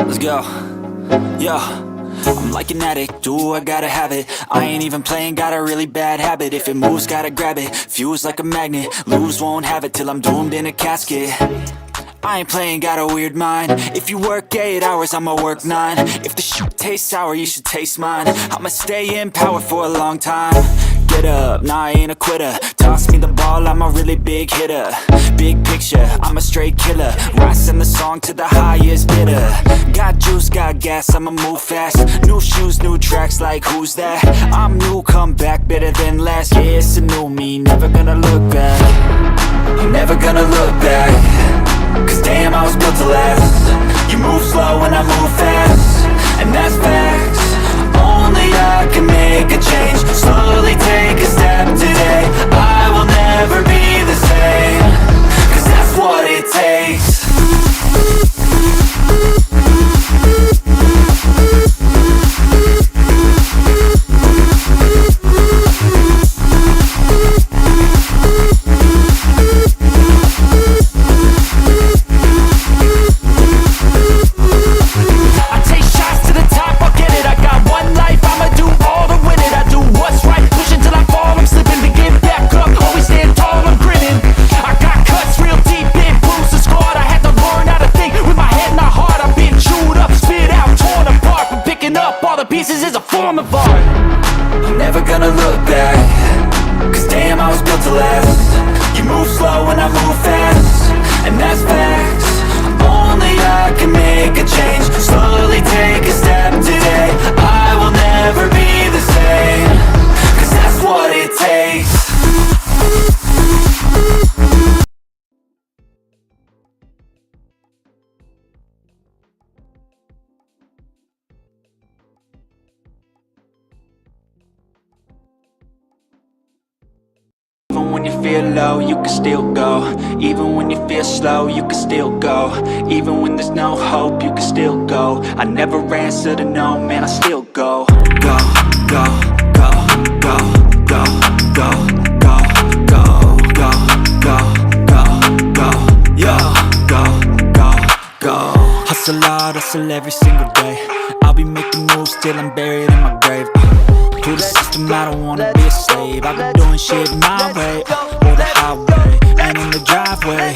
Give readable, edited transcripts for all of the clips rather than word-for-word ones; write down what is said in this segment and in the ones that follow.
Let's go. Yo, I'm like an addict, do I gotta have it. I ain't even playing, got a really bad habit. If it moves, gotta grab it, fuse like a magnet. Lose, won't have it till I'm doomed in a casket. I ain't playing, got a weird mind. If you work 8 hours, I'ma work 9. If the shit tastes sour, you should taste mine. I'ma stay in power for a long time. Get up, nah, I ain't a quitter. Toss me the ball, I'm a really big hitter. Big picture, I'm a straight killer. Rising the song to the highest bidder. Got juice, got gas, I'ma move fast. New shoes, new tracks, like who's that? I'm new, come back, better than last. Yeah, it's a new me, never gonna look back. I'm never gonna look back. Cause damn, I was built to last. You move slow and I move fast, and that's facts. Only I can make a change. Slowly take a step today. I will never be the same. Cause that's what it takes. Pieces is a form of art. I'm never gonna look back. Cause damn, I was built to last. You move slow and I move fast, and that's facts. Only I can make a change. Slowly take a step today. I will never be the same. Cause that's what it takes. Even when you feel low, you can still go. Even when you feel slow, you can still go. Even when there's no hope, you can still go. I never answer to no, man, I still go. Go, go, go, go, go, go, go, go, go, go, go, go, yo, go, go, go. Hustle hard, hustle every single day. I'll be making moves till I'm buried in my grave. To the system, I don't wanna be a slave. I've been doing shit my way, or the highway, and in the driveway.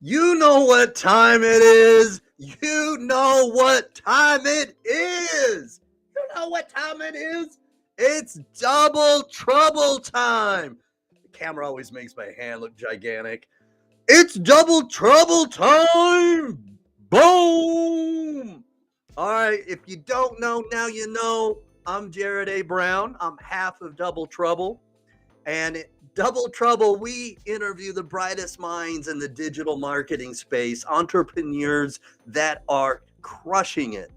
You know what time it is. You know what time it is. You know what time it is. It's double trouble time. The camera always makes my hand look gigantic. It's double trouble time. Boom. All right, if you don't know, now you know. I'm Jared A. Brown. I'm half of Double Trouble. And Double Trouble, we interview the brightest minds in the digital marketing space, entrepreneurs that are crushing it.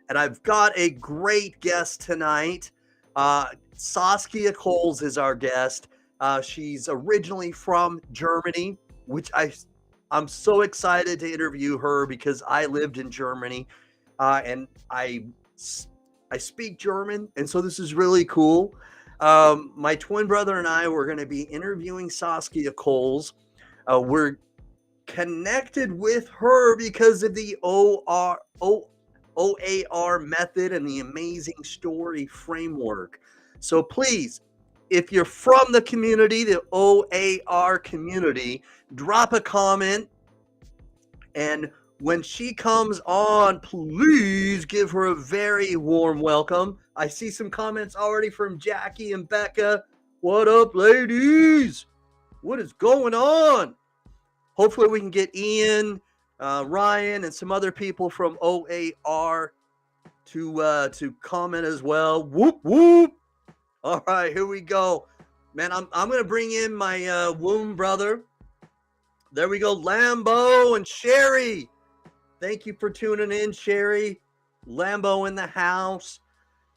And I've got a great guest tonight. Saskia Koles is our guest. She's originally from Germany, which I'm so excited to interview her because I lived in Germany. And I speak German, and so this is really cool. My twin brother and I were going to be interviewing Saskia Koles. We're connected with her because of the OAR method and the amazing story framework. So please, if you're from the community, the OAR community, drop a comment, and when she comes on, please give her a very warm welcome. I see some comments already from Jackie and Becca. What up, ladies? What is going on? Hopefully we can get Ian, Ryan, and some other people from OAR to comment as well. Whoop, whoop. All right, here we go. Man, I'm going to bring in my womb brother. There we go, Lambo and Sherry. Thank you for tuning in, Sherry. Lambo in the house.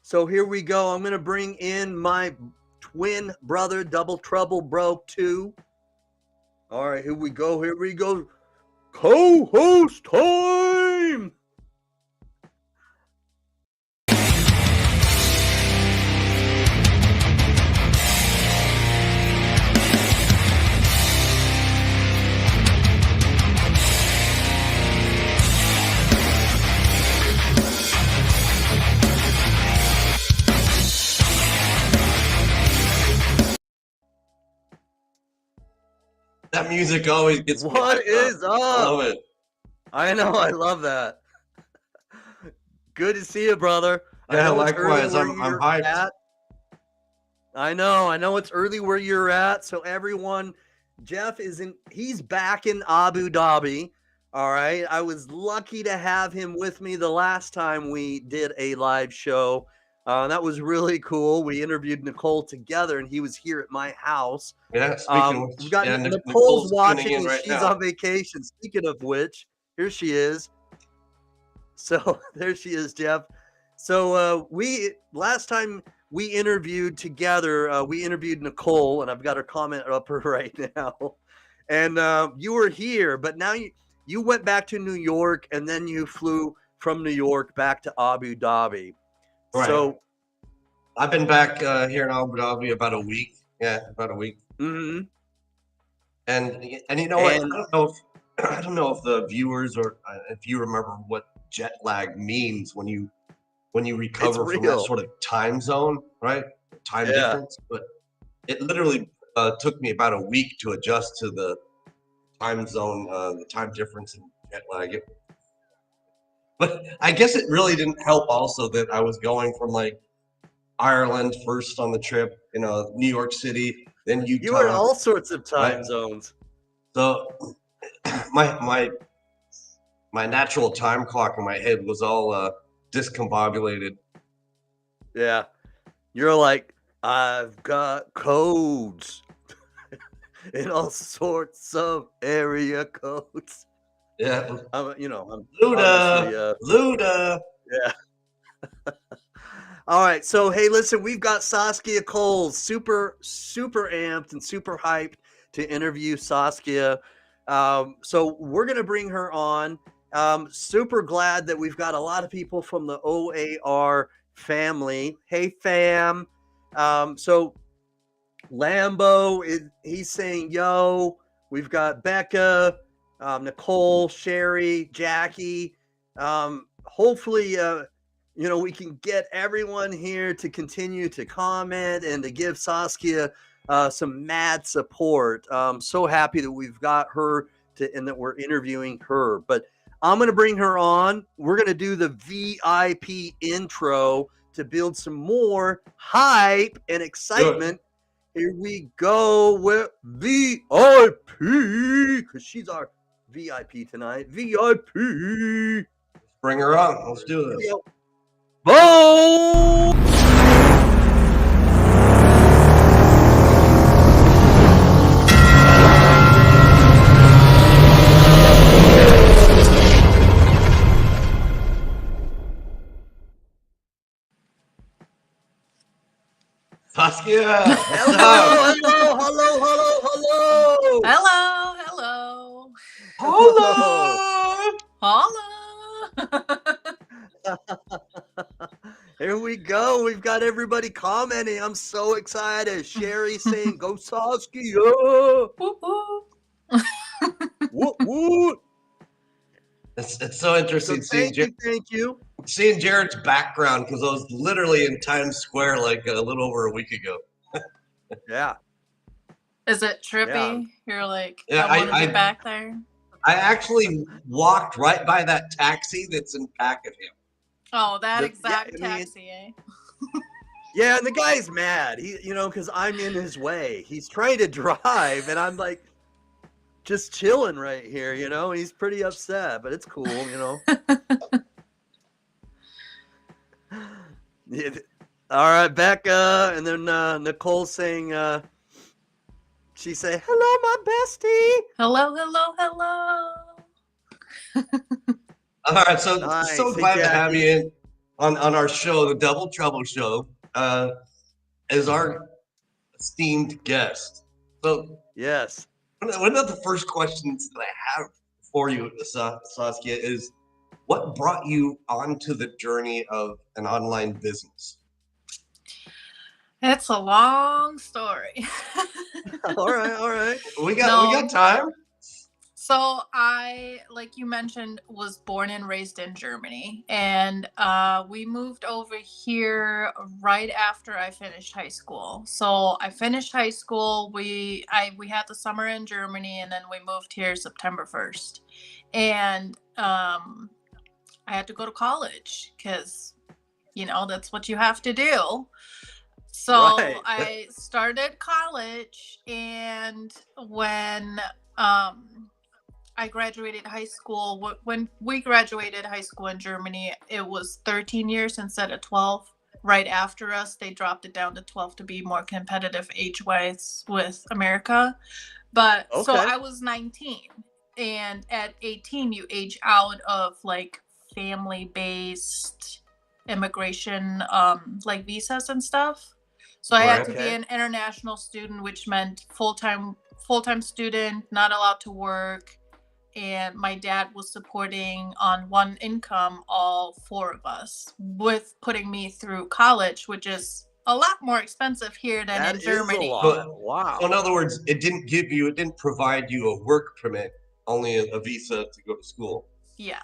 So here we go. I'm going to bring in my twin brother, Double Trouble Bro 2. All right, here we go. Here we go. Co-host time. That music always gets me What hyped is up. I up? love it. I know, I love that. Good to see you, brother. I Yeah, know it's early likewise. where I'm you're hyped. at. I know it's early where you're at. So everyone, Jeff he's back in Abu Dhabi. All right. I was lucky to have him with me the last time we did a live show. That was really cool. We interviewed Nicole together and he was here at my house. Yeah, speaking of We've which, got yeah, Nicole's Nicole's tuning watching in and right she's now. on vacation. Speaking of which, here she is. So there she is, Jeff. So last time we interviewed together, we interviewed Nicole, and I've got her comment up right now. And you were here, but now you went back to New York, and then you flew from New York back to Abu Dhabi. Right. So I've been back here in Abu Dhabi about a week. Yeah, about a week. mhm. And you know what? And I don't know if the viewers or if you remember what jet lag means when you recover from that real. sort of time zone, right? Time Yeah. difference. But it literally took me about a week to adjust to the time zone, the time difference and jet lag. But I guess it really didn't help also that I was going from like Ireland first on the trip, New York City, then Utah. you were in all sorts of time right? zones. So my natural time clock in my head was all discombobulated. Yeah. You're like, I've got codes in all sorts of area codes. Yeah. I'm Luda. Luda. Yeah. All right. So, hey, listen, we've got Saskia Koles, super amped and super hyped to interview Saskia. So we're going to bring her on. Super glad that we've got a lot of people from the OAR family. Hey, fam. So Lambo, he's saying, yo, we've got Becca, Nicole, Sherry, Jackie. Hopefully, we can get everyone here to continue to comment and to give Saskia some mad support. So happy that we've got her and that we're interviewing her. But I'm going to bring her on. We're going to do the VIP intro to build some more hype and excitement. Good. Here we go with VIP, because she's our VIP tonight. VIP. Bring her on. Let's do this. Boom! Saskia! Hello! Here we go. We've got everybody commenting. I'm so excited. Sherry saying, go Saskia. Whoop, whoop. It's so interesting thank you. Seeing Jared's background, because I was literally in Times Square like a little over a week ago. Yeah. Is it trippy? Yeah. You're like, yeah, I want to be back there. I actually walked right by that taxi that's in back of him. Oh, that exact taxi, eh? Yeah, and the guy's mad. He, because I'm in his way. He's trying to drive, and I'm like just chilling right here, He's pretty upset, but it's cool, Yeah. All right, Becca, and then Nicole saying, she say, hello, my bestie. Hello. All right, so nice. So glad to have you in on our show, the Double Trouble Show, as our esteemed guest. So yes, one of the first questions that I have for you, Saskia, is what brought you onto the journey of an online business? It's a long story. All right. We got time. So So I, like you mentioned, was born and raised in Germany, and we moved over here right after I finished high school. So I finished high school. We had the summer in Germany, and then we moved here September 1st, and I had to go to college because that's what you have to do. So Right. I started college, and when um I graduated high school. When we graduated high school in Germany, it was 13 years instead of 12. Right after us, they dropped it down to 12 to be more competitive age-wise with America. But so Okay. I was 19, and at 18, you age out of like family-based immigration, like visas and stuff. So I had Right. to be Okay. an international student, which meant full-time student, not allowed to work, and my dad was supporting on one income all four of us with putting me through college, which is a lot more expensive here than That in is a Germany. lot. So, Wow. so in other words, it didn't provide you a work permit, only a visa to go to school. Yeah.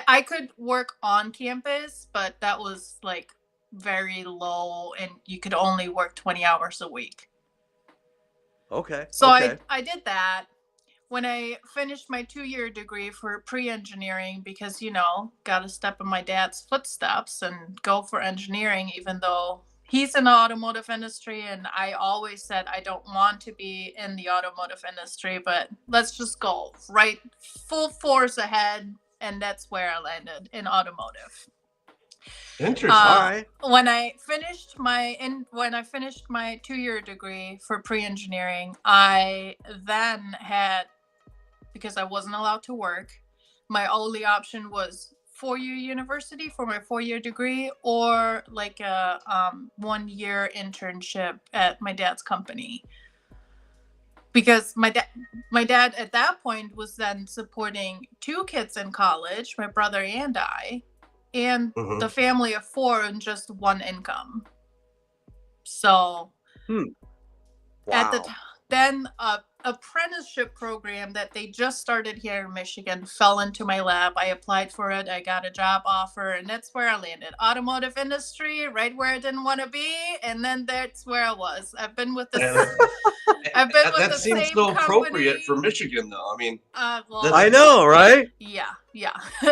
I could work on campus, but that was like very low, and you could only work 20 hours a week. Okay. So Okay. I did that. When I finished my 2-year degree for pre-engineering, because got to step in my dad's footsteps and go for engineering, even though he's in the automotive industry, and I always said I don't want to be in the automotive industry, but let's just go right full force ahead, and that's where I landed in automotive. Interesting. All right. When I finished my 2-year degree for pre-engineering, I then had, because I wasn't allowed to work, my only option was 4-year university for my 4-year degree, or like a 1-year internship at my dad's company. Because my dad at that point was then supporting 2 kids in college, my brother and I, and Mhm. the family of 4 and just one income. So at the Wow. then a apprenticeship program that they just started here in Michigan fell into my lap. I applied for it. I got a job offer, and that's where I landed. Automotive industry, right where I didn't want to be, and then that's where I was. I've been with the That seems same so company. appropriate for Michigan, though. I mean, Well, I know, right? yeah.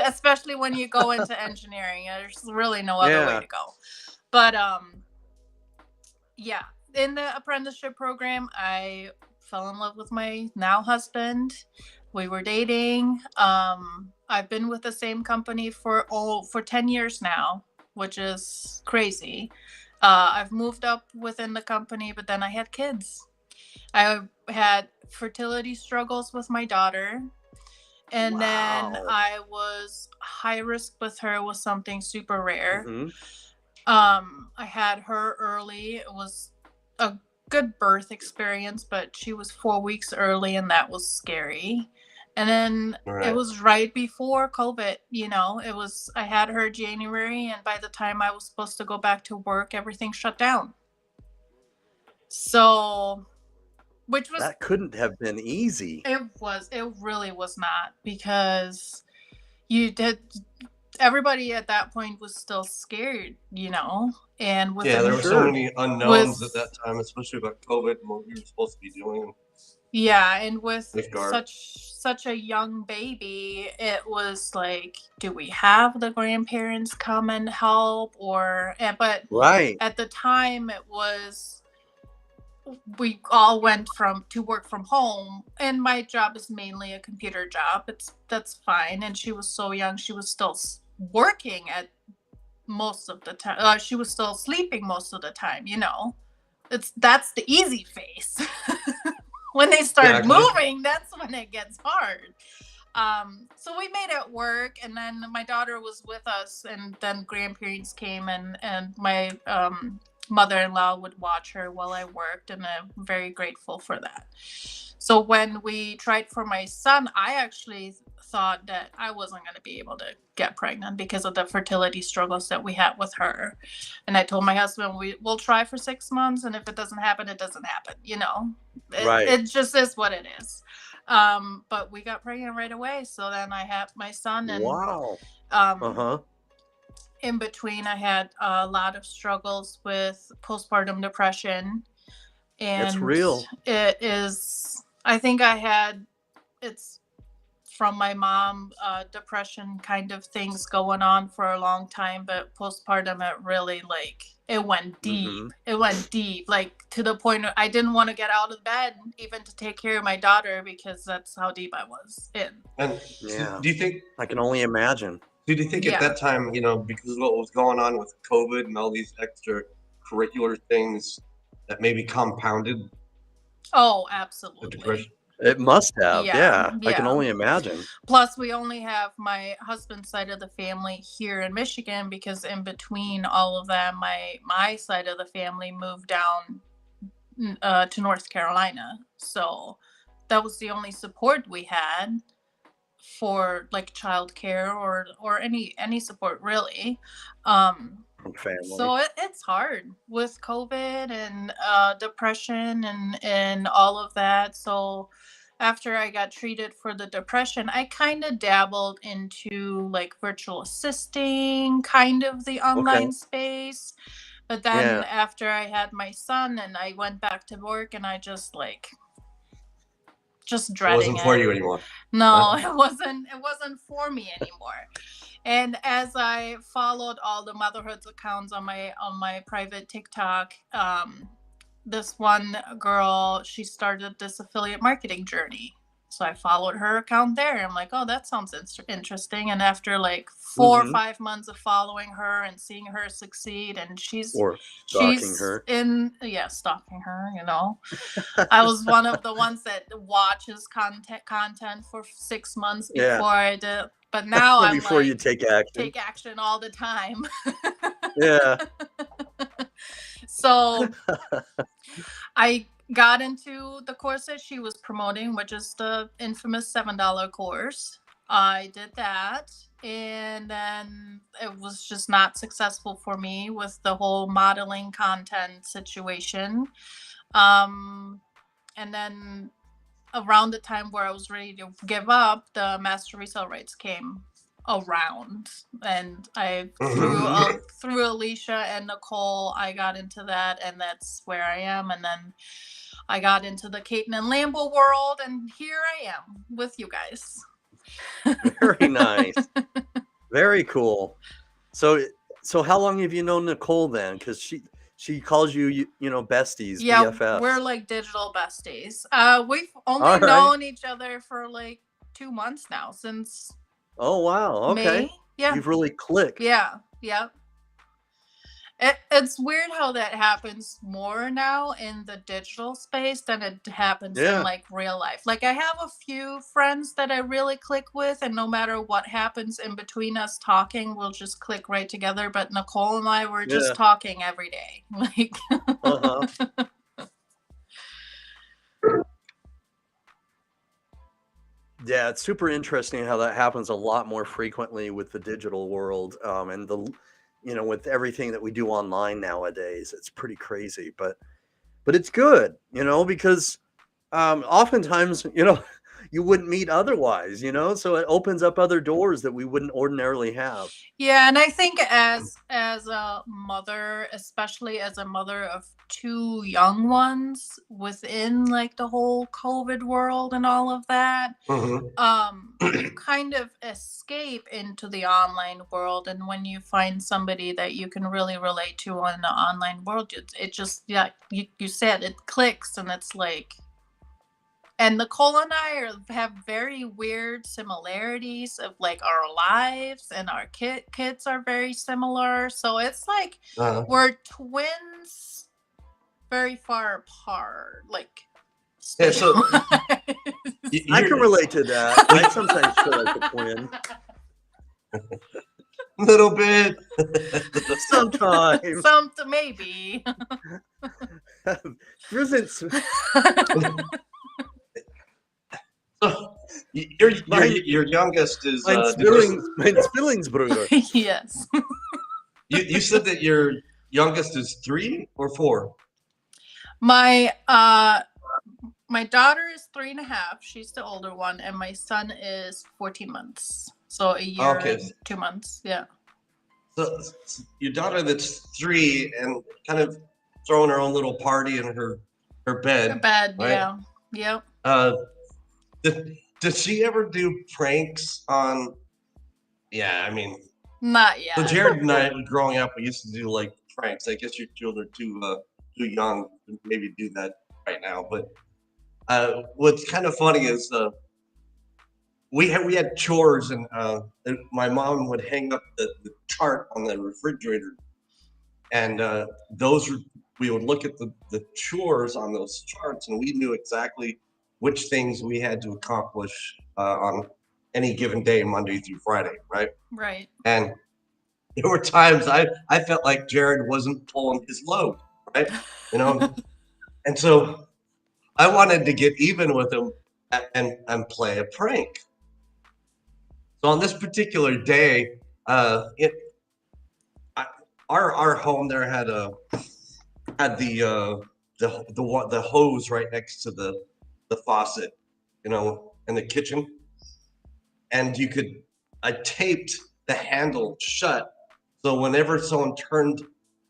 Especially when you go into engineering, there's really no other way Yeah. to go. But yeah, in the apprenticeship program, I fell in love with my now husband. We were dating. I've been with the same company for 10 years now, which is crazy. I've moved up within the company, but then I had kids. I had fertility struggles with my daughter. And then Wow. I was high risk with her with something super rare. Mhm. I had her early. It was a good birth experience, but she was 4 weeks early, and that was scary. And then it right. was right before COVID. I had her January, and by the time I was supposed to go back to work, everything shut down. So, which was That couldn't have been easy. it really was not, because everybody at that point was still scared, and with Yeah, there were so Sure. many unknowns with at that time, especially about COVID and what we were supposed to be doing. yeah, and with Safeguard. such a young baby, it was like, do we have the grandparents come and help? But Right. at the time, it was, we all went to work from home, and my job is mainly a computer job. That's fine. And she was so young, she was still working at most of the time. She was still sleeping most of the time. That's the easy phase. When they start Exactly. moving, that's when it gets hard. So we made it work, and then my daughter was with us, and then grandparents came, and my mother-in-law would watch her while I worked, and I'm very grateful for that. So when we tried for my son, I actually thought that I wasn't going to be able to get pregnant because of the fertility struggles that we had with her. And I told my husband, we'll try for 6 months, and if it doesn't happen, it doesn't happen. Right. It just is what it is. But we got pregnant right away. So then I had my son, and Wow. um, Uh-huh. in between, I had a lot of struggles with postpartum depression, It's and real. it is. I think I had it's from my mom, depression kind of things going on for a long time, but postpartum, it really it went deep. Mm-hmm. It went deep, like to the point where I didn't want to get out of bed even to take care of my daughter because that's how deep I was in. And Yeah. do you think I can only imagine. at Yeah. that time, because of what was going on with COVID and all these extra curricular things that maybe compounded Oh, the absolutely. depression? It must have. Yeah, I can yeah. only imagine. Plus, we only have my husband's side of the family here in Michigan because in between all of that, my side of the family moved down to North Carolina. So that was the only support we had for like childcare or any support really. Family. So it's hard with COVID and depression and all of that. So after I got treated for the depression, I kind of dabbled into like virtual assisting, kind of the Okay. online space. But then Yeah. after I had my son and I went back to work and I just It dreading wasn't for you anymore. No, it wasn't for me anymore. And as I followed all the motherhood accounts on my private TikTok, this one girl, she started this affiliate marketing journey. So I followed her account there. I'm like, oh, that sounds interesting. And after like 4 or 5 months of following her and seeing her succeed, and Or stalking she's her. stalking her. I was one of the ones that watches content for 6 months before I did. But now I'm before like, you take action. take action all the time. Yeah. So I got into the course that she was promoting, which is the infamous $7 course. I did that, and then it was just not successful for me with the whole modeling content situation. And then around the time where I was ready to give up, the master resale rights came around, and I through Alicia and Nicole, I got into that, and that's where I am. And then I got into the Caton and Lambo world, and here I am with you guys. Very nice. Very cool. So how long have you known Nicole then? Because she calls you besties, BFFs. We're like digital besties. We've only known each other for like 2 months now, since Oh wow, okay. May. Yeah. You've really clicked. Yeah. It's weird how that happens more now in the digital space than it happens in like real life. Like I have a few friends that I really click with, and no matter what happens in between us talking, we'll just click right together. But Nicole and I were just talking every day. Like Yeah, it's super interesting how that happens a lot more frequently with the digital world, and with everything that we do online nowadays. It's pretty crazy, but it's good, because oftentimes, you wouldn't meet otherwise, so it opens up other doors that we wouldn't ordinarily have. Yeah, and I think as a mother, especially as a mother of 2 young ones within like the whole COVID world and all of that, you kind of escape into the online world, and when you find somebody that you can really relate to in the online world, it just you said it clicks, and it's like. And Nicole and I have very weird similarities of like our lives, and our kids are very similar. So it's like we're twins very far apart. Like, yeah, so I can relate to that. I sometimes feel like a twin. Little bit. Sometimes. Maybe. Your youngest is mein Zwillingsbruder. Yes. You said that your youngest is 3 or 4? My My daughter is 3.5. She's the older one, and my son is 14 months. So a year Okay. and 2 months. Yeah. So your daughter that's 3 and kind of throwing her own little party in her bed. Bed. Right? Yeah. Yep. Does she ever do pranks on? Yeah, I mean, Not so yet. Jared and I, growing up, we used to do like pranks. I guess your children are too young to maybe do that right now. But what's kind of funny is we had chores, and my mom would hang up the chart on the refrigerator, and we would look at the chores on those charts, and we knew exactly which things we had to accomplish on any given day, Monday through Friday, right? Right. And there were times I felt like Jared wasn't pulling his load, right? You know, and so I wanted to get even with him and play a prank. So on this particular day, our home there had the hose right next to the faucet, you know, in the kitchen, and I taped the handle shut, so whenever someone turned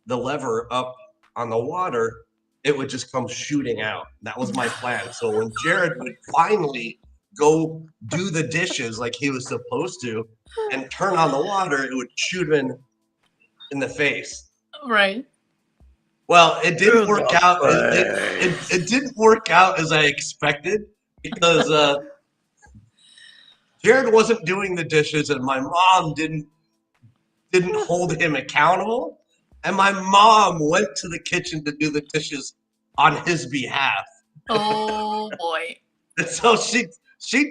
the lever up on the water, it would just come shooting out. That was my plan. So when Jared would finally go do the dishes like he was supposed to and turn on the water, it would shoot him in the face. Right. Well, it didn't work out. It didn't work out as I expected, because Jared wasn't doing the dishes, and my mom didn't hold him accountable, and my mom went to the kitchen to do the dishes on his behalf. Oh boy. And so she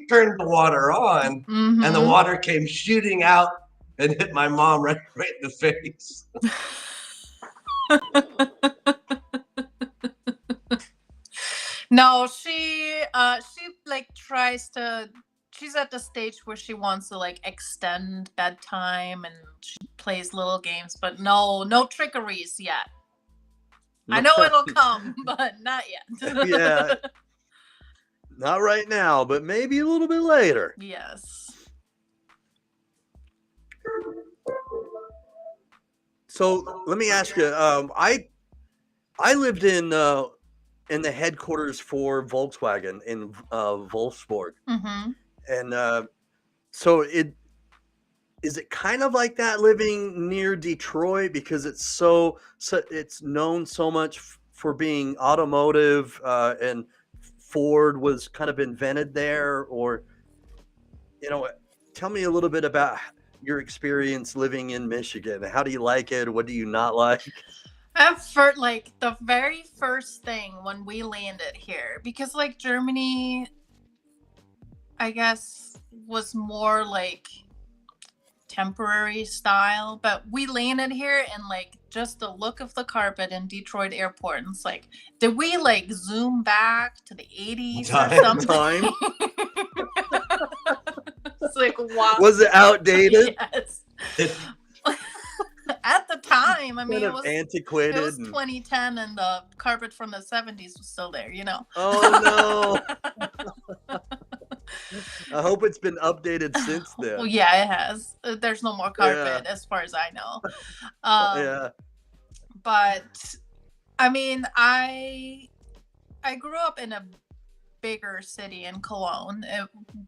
turned the water on, and the water came shooting out and hit my mom right in the face. No, she like tries to. She's at the stage where she wants to like extend bedtime, and she plays little games, but no trickeries yet. I know it'll come, but not yet. Yeah. Not right now, but maybe a little bit later. Yes. So let me ask you. I lived in the headquarters for Volkswagen in Wolfsburg, and so is it kind of like that living near Detroit, because it's so it's known so much for being automotive, and Ford was kind of invented there, or tell me a little bit about your experience living in Michigan. How do you like it? What do you not like? Like the very first thing when we landed here, because like Germany, I guess, was more like temporary style, but we landed here, and like just the look of the carpet in Detroit airport, and it's like, did we like zoom back to the 80s or something? It's like, wow. Was it outdated? Yes. At the time, I mean, kind it of was antiquated. It was 2010, and the carpet from the 70s was still there, you know. Oh no. I hope it's been updated since then. Well, yeah, it has. There's no more carpet as far as I know. Yeah. But I mean, I grew up in a bigger city in Cologne,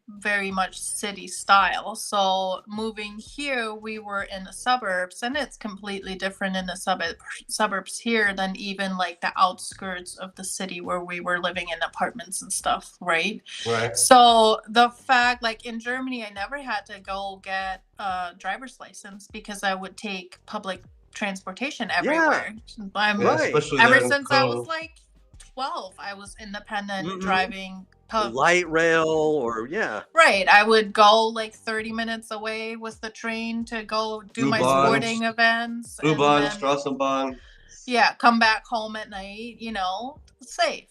very much city style. So moving here, we were in the suburbs, and it's completely different in the suburbs here than even like the outskirts of the city where we were living in apartments and stuff, right? Right. So the fact, like in Germany, I never had to go get a driver's license because I would take public transportation everywhere. Right. Ever since I was like 12, I was independent driving light rail, or right. I would go like 30 minutes away with the train to go do my sporting events. U-Bahn, Straßenbahn. Yeah, come back home at night, safe.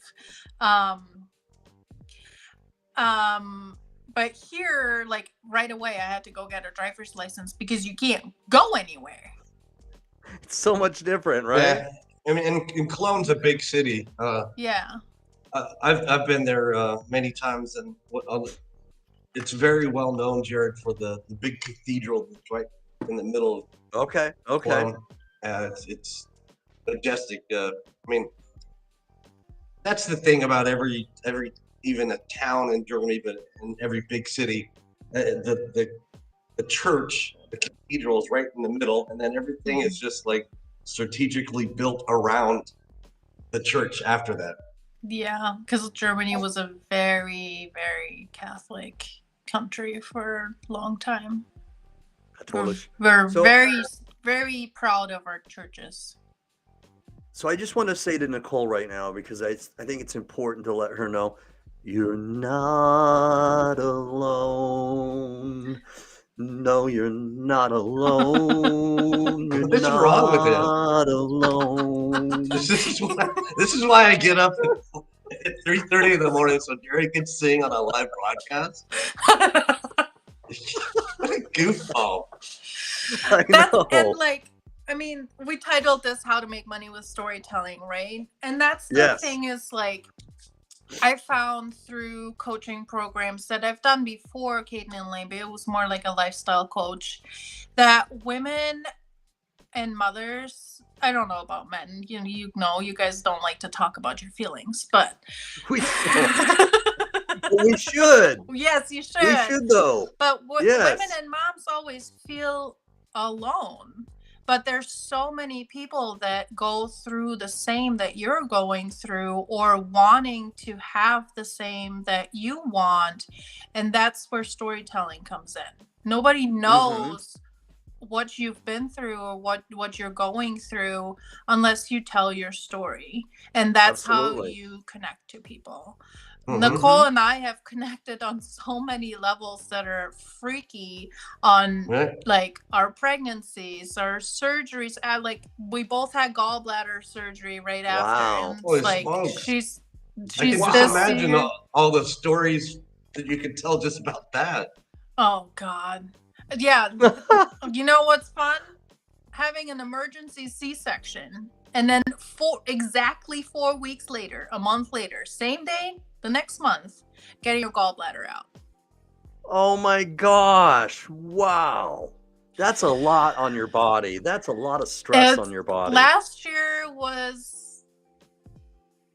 But here, like right away, I had to go get a driver's license because you can't go anywhere. It's so much different, right? Yeah. I mean, and Cologne's a big city. Yeah. I've been there many times, and it's very well known, Jared, for the big cathedral that's right in the middle of Okay. Cologne. It's majestic. I mean, that's the thing about every even a town in Germany, but in every big city, the church, the cathedral is right in the middle, and then everything is just like strategically built around the church after that. Yeah, because Germany was a very, very Catholic country for a long time. Totally. We're So- very, very proud of our churches. So I just want to say to Nicole right now, because I think it's important to let her know you're not alone. No, you're not alone. You're What's wrong with him? not alone. This is why I get up at 3:30 in the morning so Jared can sing on a live broadcast. What a goofball! I know. And like, I mean, we titled this "How to Make Money with Storytelling," right? And that's the Yes. thing is like, I found through coaching programs that I've done before, Caden and Lambe, it was more like a lifestyle coach, that women and mothers, I don't know about men, you guys don't like to talk about your feelings, but We don't. But we should. yes, you should. We should though. But Yes. women and moms always feel alone. But there's so many people that go through the same that you're going through, or wanting to have the same that you want. And that's where storytelling comes in. Nobody knows what you've been through or what you're going through unless you tell your story. And that's Absolutely. how you connect to people. Mhm. Nicole and I have connected on so many levels that are freaky on Right? like our pregnancies, our surgeries. Like we both had gallbladder surgery right after. Wow. And Holy it's like smokes. she's I can just this imagine year. all the stories that you could tell just about that. Oh God. Yeah. You know what's fun? Having an emergency C-section, and then exactly 4 weeks later, a month later, same day, the next month, getting your gallbladder out. Oh my gosh. Wow. That's a lot on your body. That's a lot of stress on your body. Last year was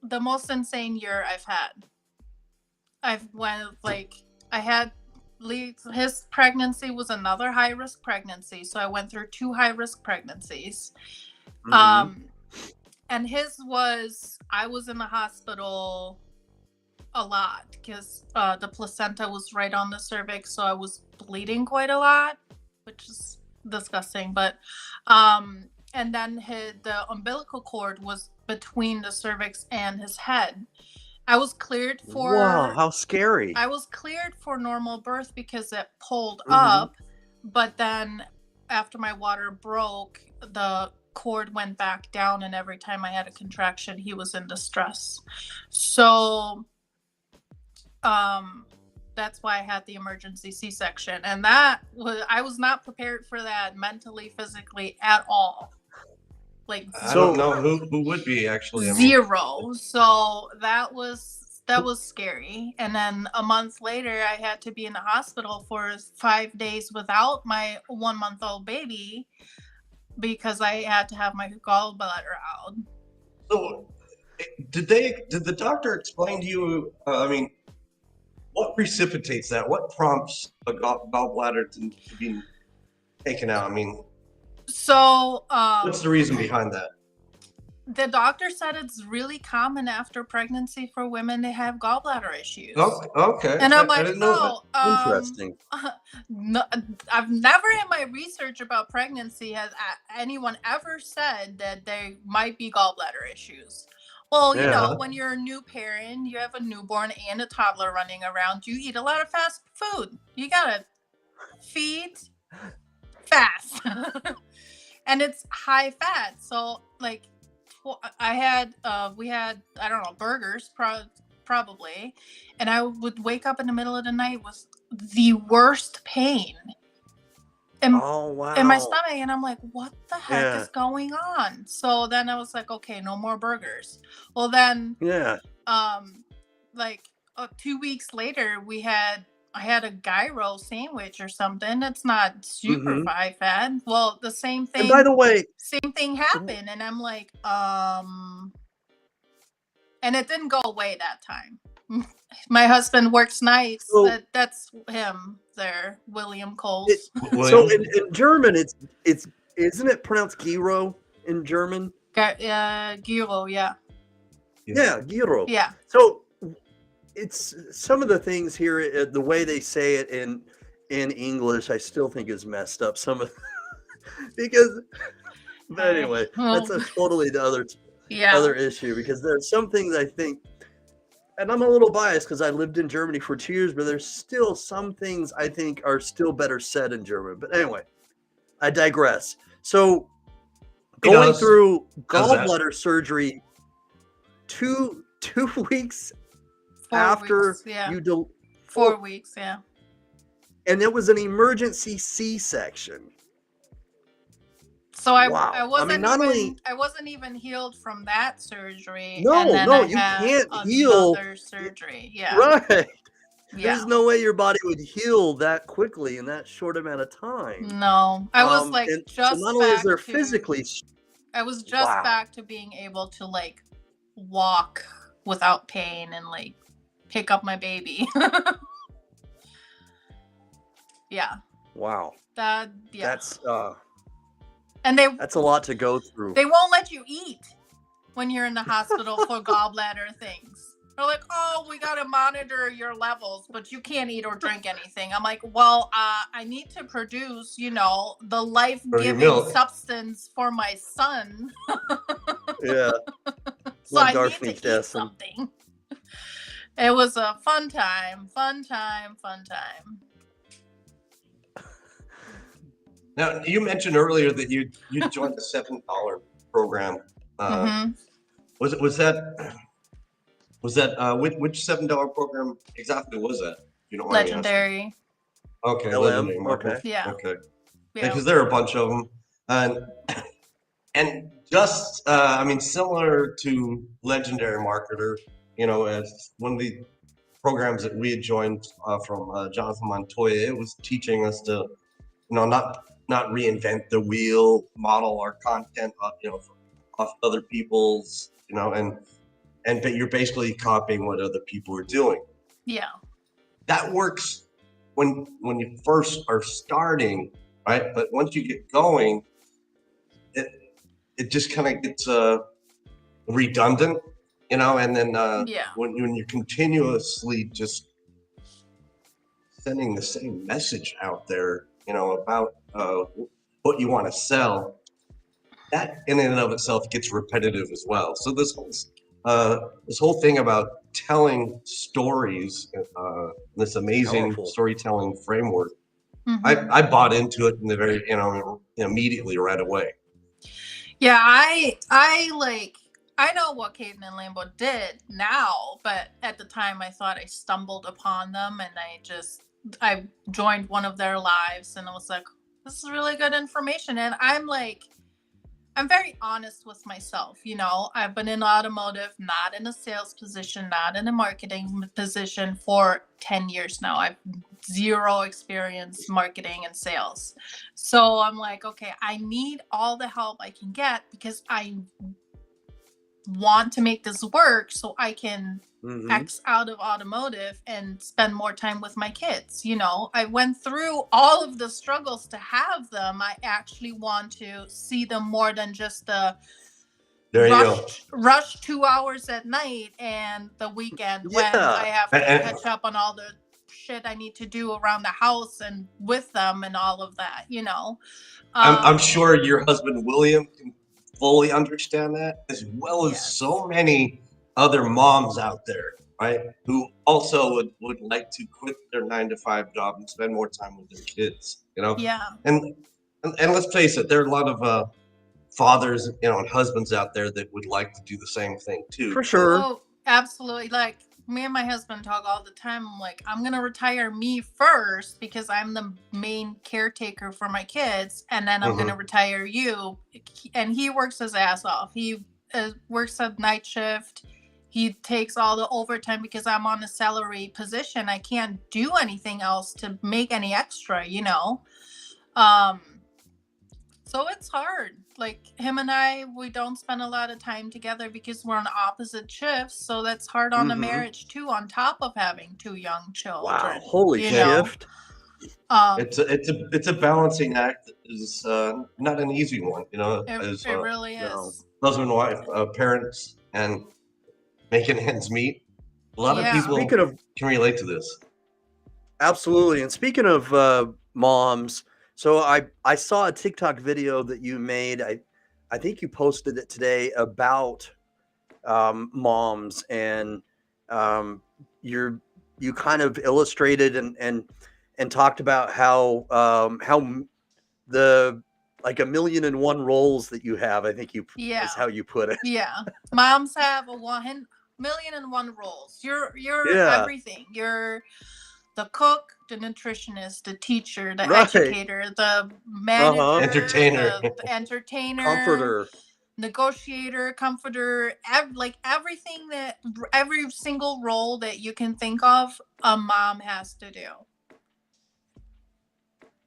the most insane year I've had. His pregnancy was another high risk pregnancy, so I went through 2 high risk pregnancies. Mhm. And I was in the hospital a lot because the placenta was right on the cervix, so I was bleeding quite a lot, which is disgusting. But and then the umbilical cord was between the cervix and his head. I was cleared for Wow, how scary. I was cleared for normal birth because it pulled Mhm. up, but then after my water broke, the cord went back down, and every time I had a contraction, he was in distress. So that's why I had the emergency C-section, and I was not prepared for that mentally, physically at all. Like I don't know who would be actually. I mean, zero. So that was scary. And then a month later, I had to be in the hospital for 5 days without my 1-month-old baby because I had to have my gallbladder out. so did the doctor explain to you? I mean, what precipitates that? What prompts a gallbladder to be taken out? I mean, So what's the reason behind that? the doctor said it's really common after pregnancy for women to have gallbladder issues. Okay. And I'm I like, didn't know that. Interesting. No, I've never in my research about pregnancy has anyone ever said that there might be gallbladder issues. Well, you know, Yeah. when you're a new parent, you have a newborn and a toddler running around, you eat a lot of fast food. You gotta feed fast. And it's high fat. So like we had, I don't know, burgers probably. And I would wake up in the middle of the night with the worst pain Oh wow. in my stomach, and I'm like, what the heck Yeah. is going on? So then I was like, okay, no more burgers. Well then Yeah. like 2 weeks later, I had a gyro sandwich or something. It's not super Hmm. high fat. Well, the And by the way, same thing happened, and I'm like, and it didn't go away that time. My husband works nights. so That's him there, William it Coles. so William. in German, it's isn't it pronounced gyro in German? Gyro, yeah. Yeah, gyro. Yeah. So it's some of the things here, the way they say it in English, I still think is messed up. Some of because, but anyway, that's Well, a totally the yeah. other issue because there's some things I think, and I'm a little biased because I lived in Germany for 2 years, but there's still some things I think are still better said in German. But anyway, I digress. So He going does. through Does that. gallbladder surgery two weeks 4 after weeks, yeah. you do 4 weeks, yeah. and it was an emergency C-section. So Wow. I wasn't I mean, not even only I wasn't even healed from that surgery, and no, then no, I you had can't heal. another surgery. Yeah, Right. yeah. There's no way your body would heal that quickly in that short amount of time. No, I was like And so just not only is back there to physically, I was just wow, back to being able to like walk without pain and like pick up my baby. Yeah, wow, yeah. that's And that's a lot to go through. they won't let you eat when you're in the hospital for gallbladder things. They're like, oh, we got to monitor your levels, but you can't eat or drink anything. I'm like, well, I need to produce, the life-giving milk. substance for my son. Yeah. So I Darf need to nicht eat essen. something. It was a fun time. Now, you mentioned earlier that you joined the $7 program. Mhm. Was that which $7 program exactly was that? You don't mind me asking? Legendary. Okay, LM, legendary marketing. okay. Yeah. Okay, Yeah. because there are a bunch of them, and just I mean, similar to Legendary Marketer, as one of the programs that we had joined from Jonathan Montoya, it was teaching us to, not reinvent the wheel, model our content, off other people's, but you're basically copying what other people are doing. Yeah. That works when you first are starting, right? But once you get going, it just kind of gets redundant, and then Yeah. when you're continuously just sending the same message out there, about what you want to sell, that in and of itself gets repetitive as well. So this whole thing about telling stories, this amazing Powerful. storytelling framework, Mhm. I bought into it in the very, immediately right away. Yeah, I know what Caden and Lambo did now, but at the time I thought I stumbled upon them, and I joined one of their lives, and I was like, this is really good information. And I'm very honest with myself. I've been in automotive, not in a sales position, not in a marketing position for 10 years now. I've zero experience marketing and sales. So I'm like, okay, I need all the help I can get because I want to make this work so I can X out of automotive and spend more time with my kids. I went through all of the struggles to have them. I actually want to see them more than just the There you go. rush 2 hours at night and the weekend when Yeah. I have to catch up on all the shit I need to do around the house and with them and all of that, I'm sure your husband William can fully understand that, as well as Yes. so many other moms out there, right, who also would like to quit their 9-to-5 job and spend more time with their kids. Yeah. And let's face it, there are a lot of fathers, and husbands out there that would like to do the same thing too. For sure. Oh, absolutely. Like me and my husband talk all the time. I'm like, I'm gonna retire me first because I'm the main caretaker for my kids, and then I'm gonna retire you. And he works his ass off. He works a night shift. he takes all the overtime because I'm on a salary position. I can't do anything else to make any extra, you know. So it's hard. Like him and I, we don't spend a lot of time together because we're on opposite shifts. So that's hard on the marriage too, on top of having 2 young children. Wow, holy you know? shift. It's a balancing act that is not an easy one, you know. As It really is. no. husband and wife, parents, and making ends meet. A lot of Yeah. people Speaking of can relate to this. Absolutely. And speaking of moms, so I saw a TikTok video that you made. I think you posted it today about moms, and you kind of illustrated and talked about how the like 1,000,001 roles that you have. I think Yeah. is how you put it. Yeah. Moms have 1,000,001 roles. You're Yeah. everything. You're the cook, the nutritionist, the teacher, the Right. educator, the manager, Entertainer. the entertainer, Comforter. negotiator, comforter, everything that every single role that you can think of, a mom has to do.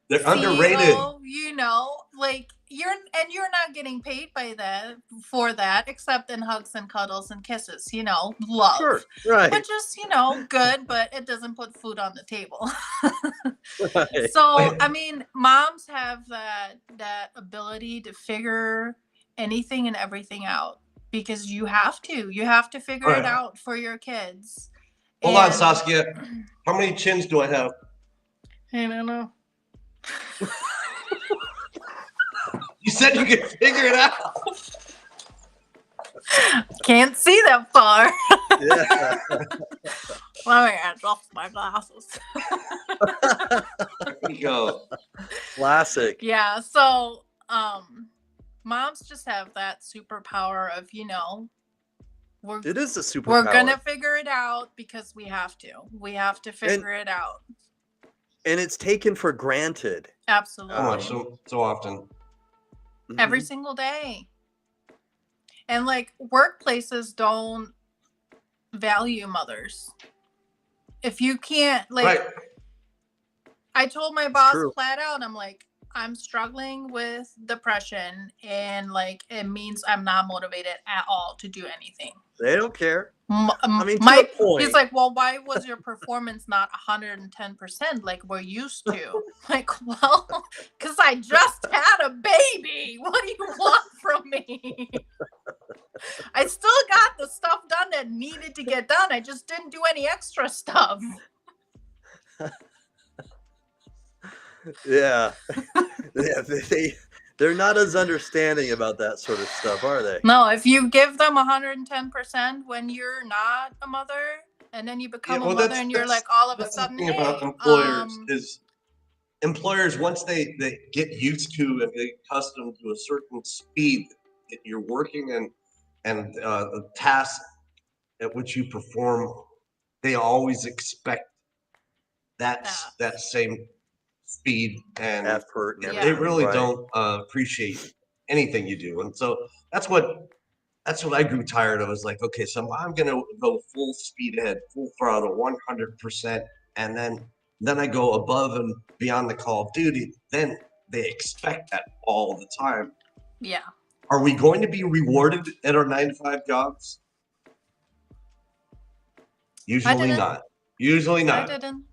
They're CEO, underrated. you know, like you're not getting paid by that for that, except in hugs and cuddles and kisses, you know, love. Sure. Right. But just, you know, good, but it doesn't put food on the table. Right. So, I mean, moms have that ability to figure anything and everything out because you have to figure it out for your kids. Hold on, Saskia. How many chins do I have? I don't know. You said you could figure it out. Can't see that far. Yeah. Let me adjust my glasses. There you go. Classic. Yeah, so moms just have that superpower of, you know, It is a superpower. we're gonna figure it out because we have to. We have to figure it out. And it's taken for granted. Absolutely. So often. Every single day. And like workplaces don't value mothers. If you can't, like, Right. I told my boss true. flat out, I'm like, I'm struggling with depression, and like it means I'm not motivated at all to do anything. They don't care. I mean, to a point. He's like, well, why was your performance not 110% like we're used to? Like, well, because I just had a baby. What do you want from me? I still got the stuff done that needed to get done. I just didn't do any extra stuff. Yeah. They're not as understanding about that sort of stuff, are they? No, if you give them 110% when you're not a mother, and then you become a mother, and you're like all of a sudden, the thing about employers is employers, once they get used to and get accustomed to a certain speed that you're working in, and the tasks at which you perform, they always expect that same speed and effort. And they really don't appreciate anything you do. And so that's what I grew tired of. Is like, okay, so I'm gonna go full speed ahead, full throttle, 100%, and then I go above and beyond the call of duty. Then they expect that all the time. Yeah. Are we going to be rewarded at our 9-to-5 jobs? Usually not. Usually not. I didn't.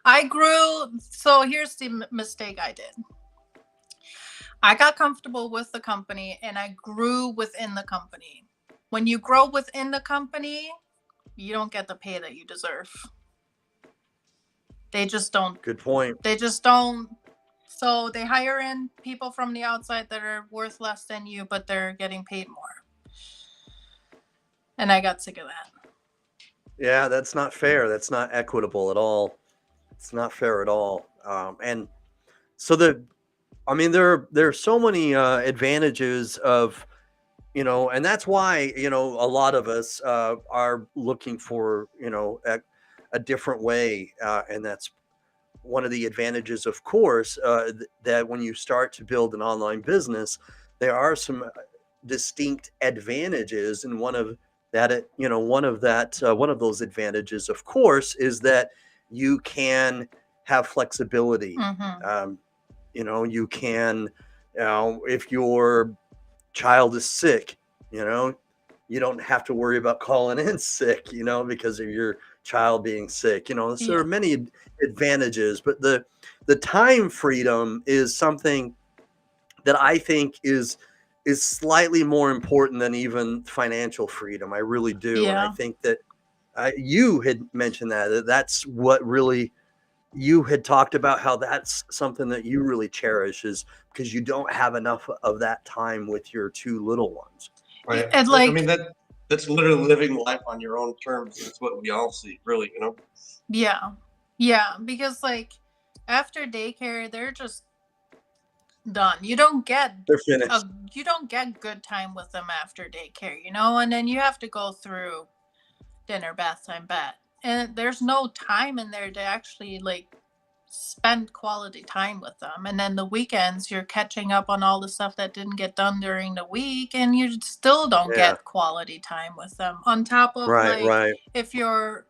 I grew. So here's the mistake I did. I got comfortable with the company and I grew within the company. When you grow within the company, you don't get the pay that you deserve. They just don't. Good point. They just don't. So they hire in people from the outside that are worth less than you, but they're getting paid more. And I got sick of that. Yeah, that's not fair. That's not equitable at all. It's not fair at all. And so there are so many advantages of, and that's why, a lot of us are looking for, a different way. And that's one of the advantages, of course, that when you start to build an online business, there are some distinct advantages. And one of that it, one of those advantages, of course, is that you can have flexibility. Mm-hmm. You can, if your child is sick, you don't have to worry about calling in sick, because of your child being sick. So there Yeah. are many advantages, but the time freedom is something that I think is slightly more important than even financial freedom. I really do. And I Yeah. think that you had mentioned that's what really, you had talked about how that's something that you really cherish, is because you don't have enough of that time with your two little ones. Right. And I mean, that's literally living life on your own terms. That's what we all see, really, yeah, because like after daycare, they're just done. You don't get They're finished. good time with them after daycare, and then you have to go through dinner, bath time, bed, and there's no time in there to actually like spend quality time with them. And then the weekends, you're catching up on all the stuff that didn't get done during the week, and you still don't Yeah. get quality time with them. On top of Right. if you're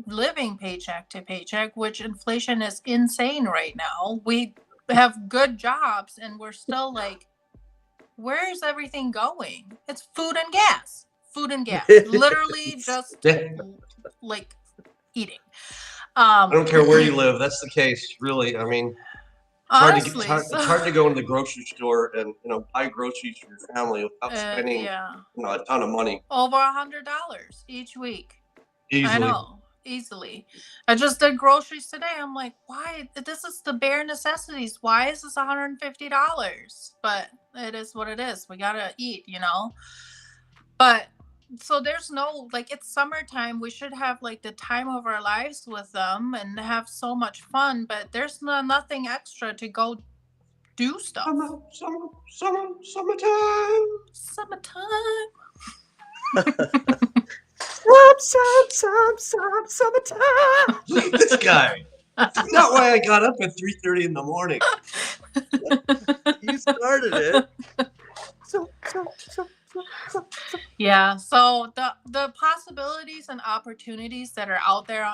living paycheck to paycheck, which inflation is insane right now. We have good jobs and we're still like, where is everything going? It's food and gas. Food and gas. Literally just Yeah. like eating. I don't care where you live. That's the case, really. I mean, Honestly, it's hard to go into the grocery store and buy groceries for your family without spending yeah, a ton of money. over $100 each week. I Easily. know, easily. I just did groceries today. I'm like, why? This is the bare necessities. Why is this $150? But it is what it is. We gotta eat, But so there's no, like, it's summertime. We should have like the time of our lives with them and have so much fun. But there's nothing extra to go do stuff. Summertime. Summertime. Summertime. Look at this guy. That's not why I got up at 3:30 in the morning. You started it. Yeah, so the possibilities and opportunities that are out there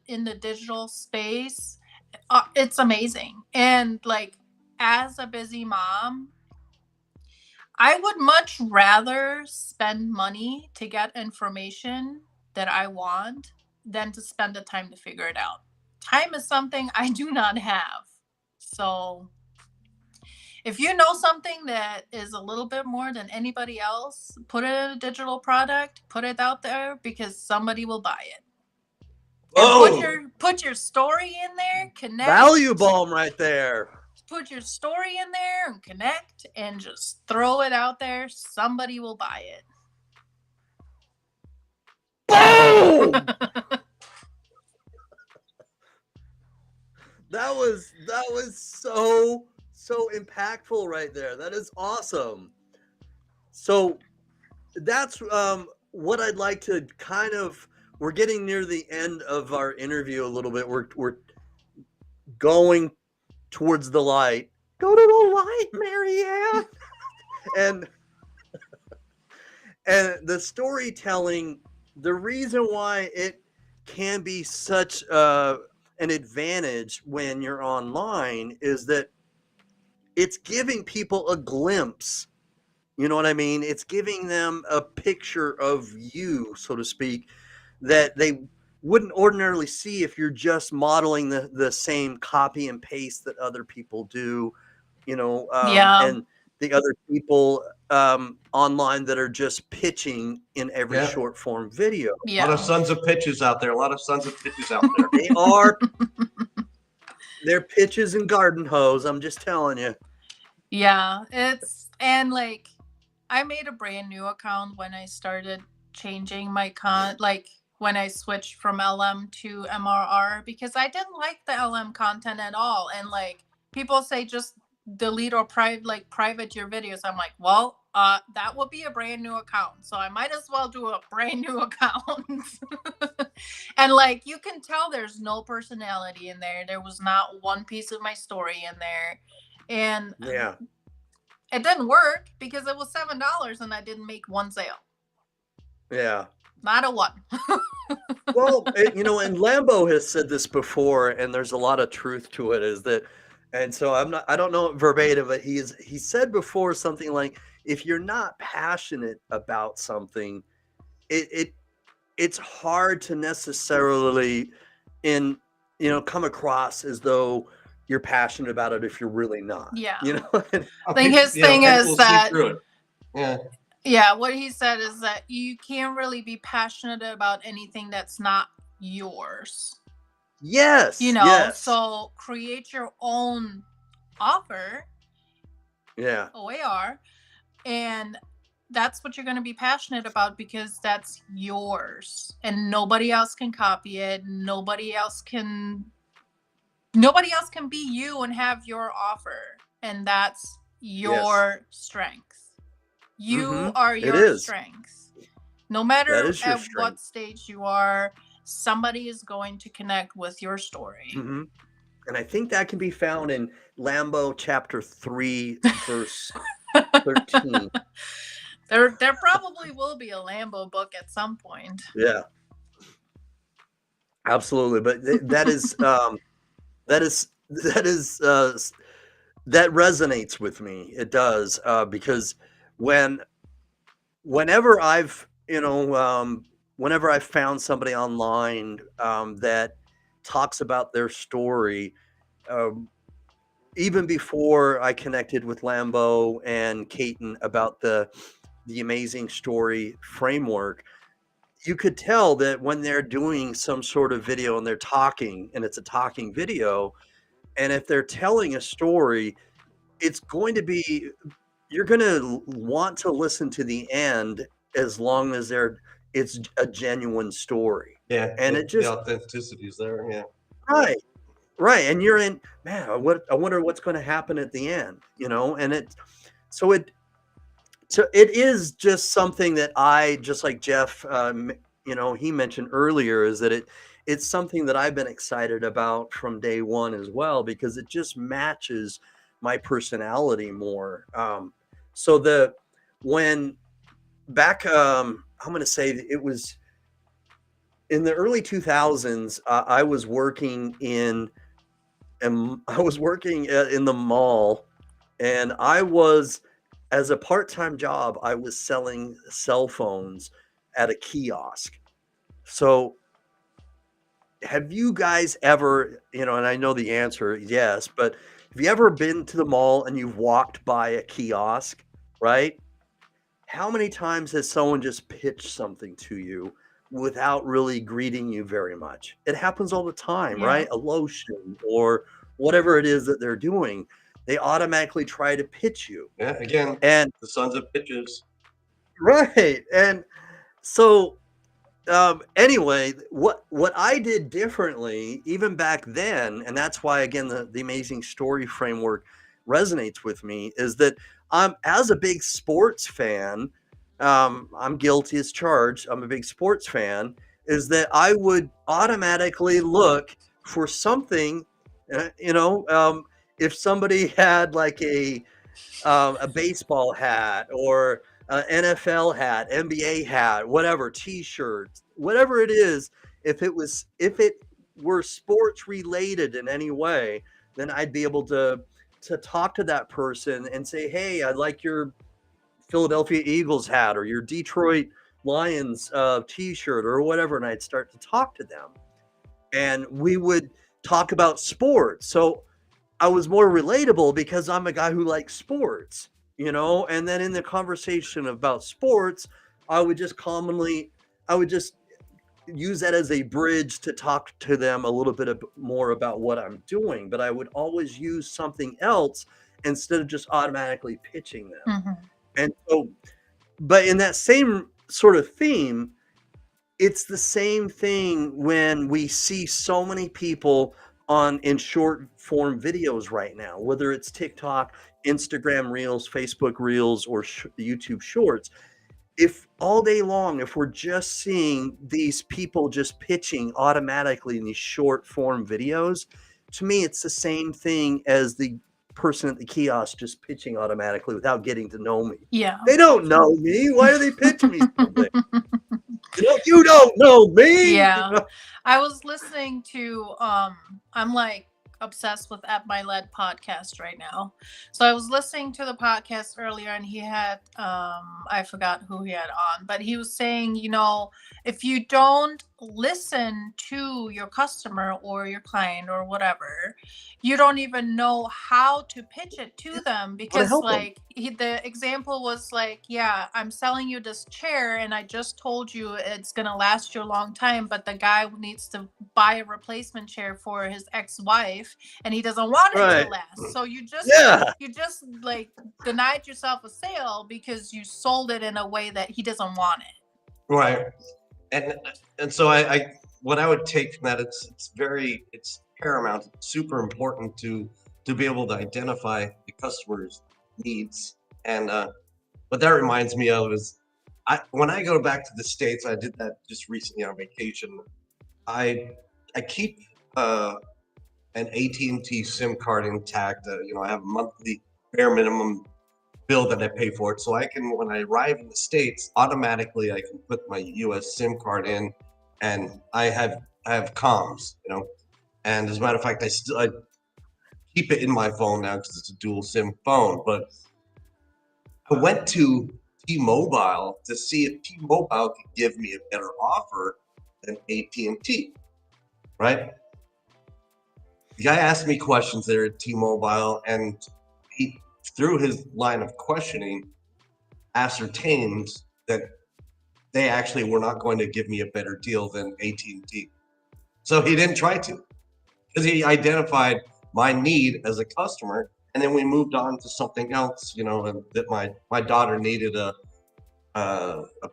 in the digital space, it's amazing. And like as a busy mom, I would much rather spend money to get information that I want than to spend the time to figure it out. Time is something I do not have. So if you know something that is a little bit more than anybody else, put it in a digital product, put it out there because somebody will buy it. And put your story in there, connect. Value bomb right there. Put your story in there and connect and just throw it out there. Somebody will buy it. Boom! That was so impactful right there. That is awesome. So that's what I'd like to kind of, we're getting near the end of our interview a little bit. We're going towards the light. Go to the light, Marianne. and the storytelling, the reason why it can be such an advantage when you're online is that it's giving people a glimpse. You know what I mean? It's giving them a picture of you, so to speak, that they wouldn't ordinarily see if you're just modeling the same copy and paste that other people do, Yeah. and the other people online that are just pitching in every short form video. Yeah. A lot of sons of pitches out there. They are. They're pitches and garden hose. I'm just telling you. Yeah, and like I made a brand new account when I started changing my like when I switched from LM to MRR because I didn't like the LM content at all. And like people say just delete or private your videos. I'm like, well, that would be a brand new account. So I might as well do a brand new account. And like you can tell there's no personality in there. There was not one piece of my story in there. And yeah, it didn't work because it was $7 and I didn't make one sale. Yeah. not a 1. Well, and Lambo has said this before, and there's a lot of truth to it. Is that, and so I don't know it verbatim, but he said before something like, if you're not passionate about something, it it's hard to necessarily in come across as though you're passionate about it if you're really not. Yeah. And I think his thing people is see that, through it. Yeah. yeah, what he said is that you can't really be passionate about anything that's not yours. yes, yes, So create your own offer, yeah, OAR, and that's what you're going to be passionate about because that's yours and nobody else can copy it. Nobody else can be you and have your offer, and that's yes. your strength. You are It your is. strength. No That matter is your at what strength. stage you are, somebody is going to connect with your story. And I think that can be found in Lambo chapter 3, verse 13. There probably will be a Lambo book at some point. Yeah, absolutely. But that is that resonates with me. It does, because whenever I've whenever I've found somebody online that talks about their story, um, even before I connected with Lambo and Caton about the amazing story framework, you could tell that when they're doing some sort of video and they're talking and it's a talking video, and if they're telling a story, it's going to be, you're going to want to listen to the end as long as it's a genuine story. Yeah. And it just, the authenticity is there. Yeah. right, right. And you're in, man, I wonder what's going to happen at the end, and so it, it is just something that I, just like Jeff, he mentioned earlier, is that it's something that I've been excited about from day one as well, because it just matches my personality more. So when back, I'm going to say it was in the early 2000s, I was working in the mall, and as a part-time job, I was selling cell phones at a kiosk. So have you guys ever, and I know the answer is yes, but have you ever been to the mall and you've walked by a kiosk, right? How many times has someone just pitched something to you without really greeting you very much? It happens all the time, Yeah. right? A lotion or whatever it is that they're doing, they automatically try to pitch you. Yeah. Again, And the sons of bitches. right. And so anyway, what I did differently even back then, and that's why again the amazing story framework resonates with me, is that as a big sports fan, I'm guilty as charged, I'm a big sports fan, is that I would automatically look for something, if somebody had like a baseball hat or NFL hat, NBA hat, whatever, T-shirts, whatever it is. If it were sports related in any way, then I'd be able to talk to that person and say, "Hey, I like your Philadelphia Eagles hat or your Detroit Lions T-shirt or whatever," and I'd start to talk to them, and we would talk about sports. So I was more relatable because I'm a guy who likes sports, and then in the conversation about sports, I would just use that as a bridge to talk to them a little bit more about what I'm doing, but I would always use something else instead of just automatically pitching them. Mhm. And so, but in that same sort of theme, it's the same thing when we see so many people in short form videos right now, whether it's TikTok, Instagram Reels, Facebook Reels, or YouTube Shorts. If all day long, if we're just seeing these people just pitching automatically in these short form videos, to me, it's the same thing as the person at the kiosk just pitching automatically without getting to know me. Yeah. They don't know me. Why do they pitch me something? You don't know me. Yeah. I was listening to I'm like obsessed with At My Lead podcast right now. So I was listening to the podcast earlier and he had I forgot who he had on, but he was saying, you know, if you don't listen to your customer or your client or whatever, you don't even know how to pitch it to them, because help 'em. like the example was like, yeah, I'm selling you this chair and I just told you it's gonna last you a long time, but the guy needs to buy a replacement chair for his ex-wife and he doesn't want it Right. to last. So you just like denied yourself a sale because you sold it in a way that he doesn't want it. Right. And so I what I would take from that, it's paramount, it's super important to be able to identify the customer's needs. And what that reminds me of is when I go back to the States, I did that just recently on vacation. I keep an AT&T SIM card intact. I have a monthly bare minimum bill that I pay for it, so I can, when I arrive in the States, automatically I can put my US SIM card in, and I have comms, And as a matter of fact, I keep it in my phone now because it's a dual SIM phone. But I went to T-Mobile to see if T-Mobile could give me a better offer than AT&T, right? The guy asked me questions there at T-Mobile, and he, through his line of questioning, ascertained that they actually were not going to give me a better deal than AT&T. So he didn't try to, because he identified my need as a customer, and then we moved on to something else, and that my daughter needed a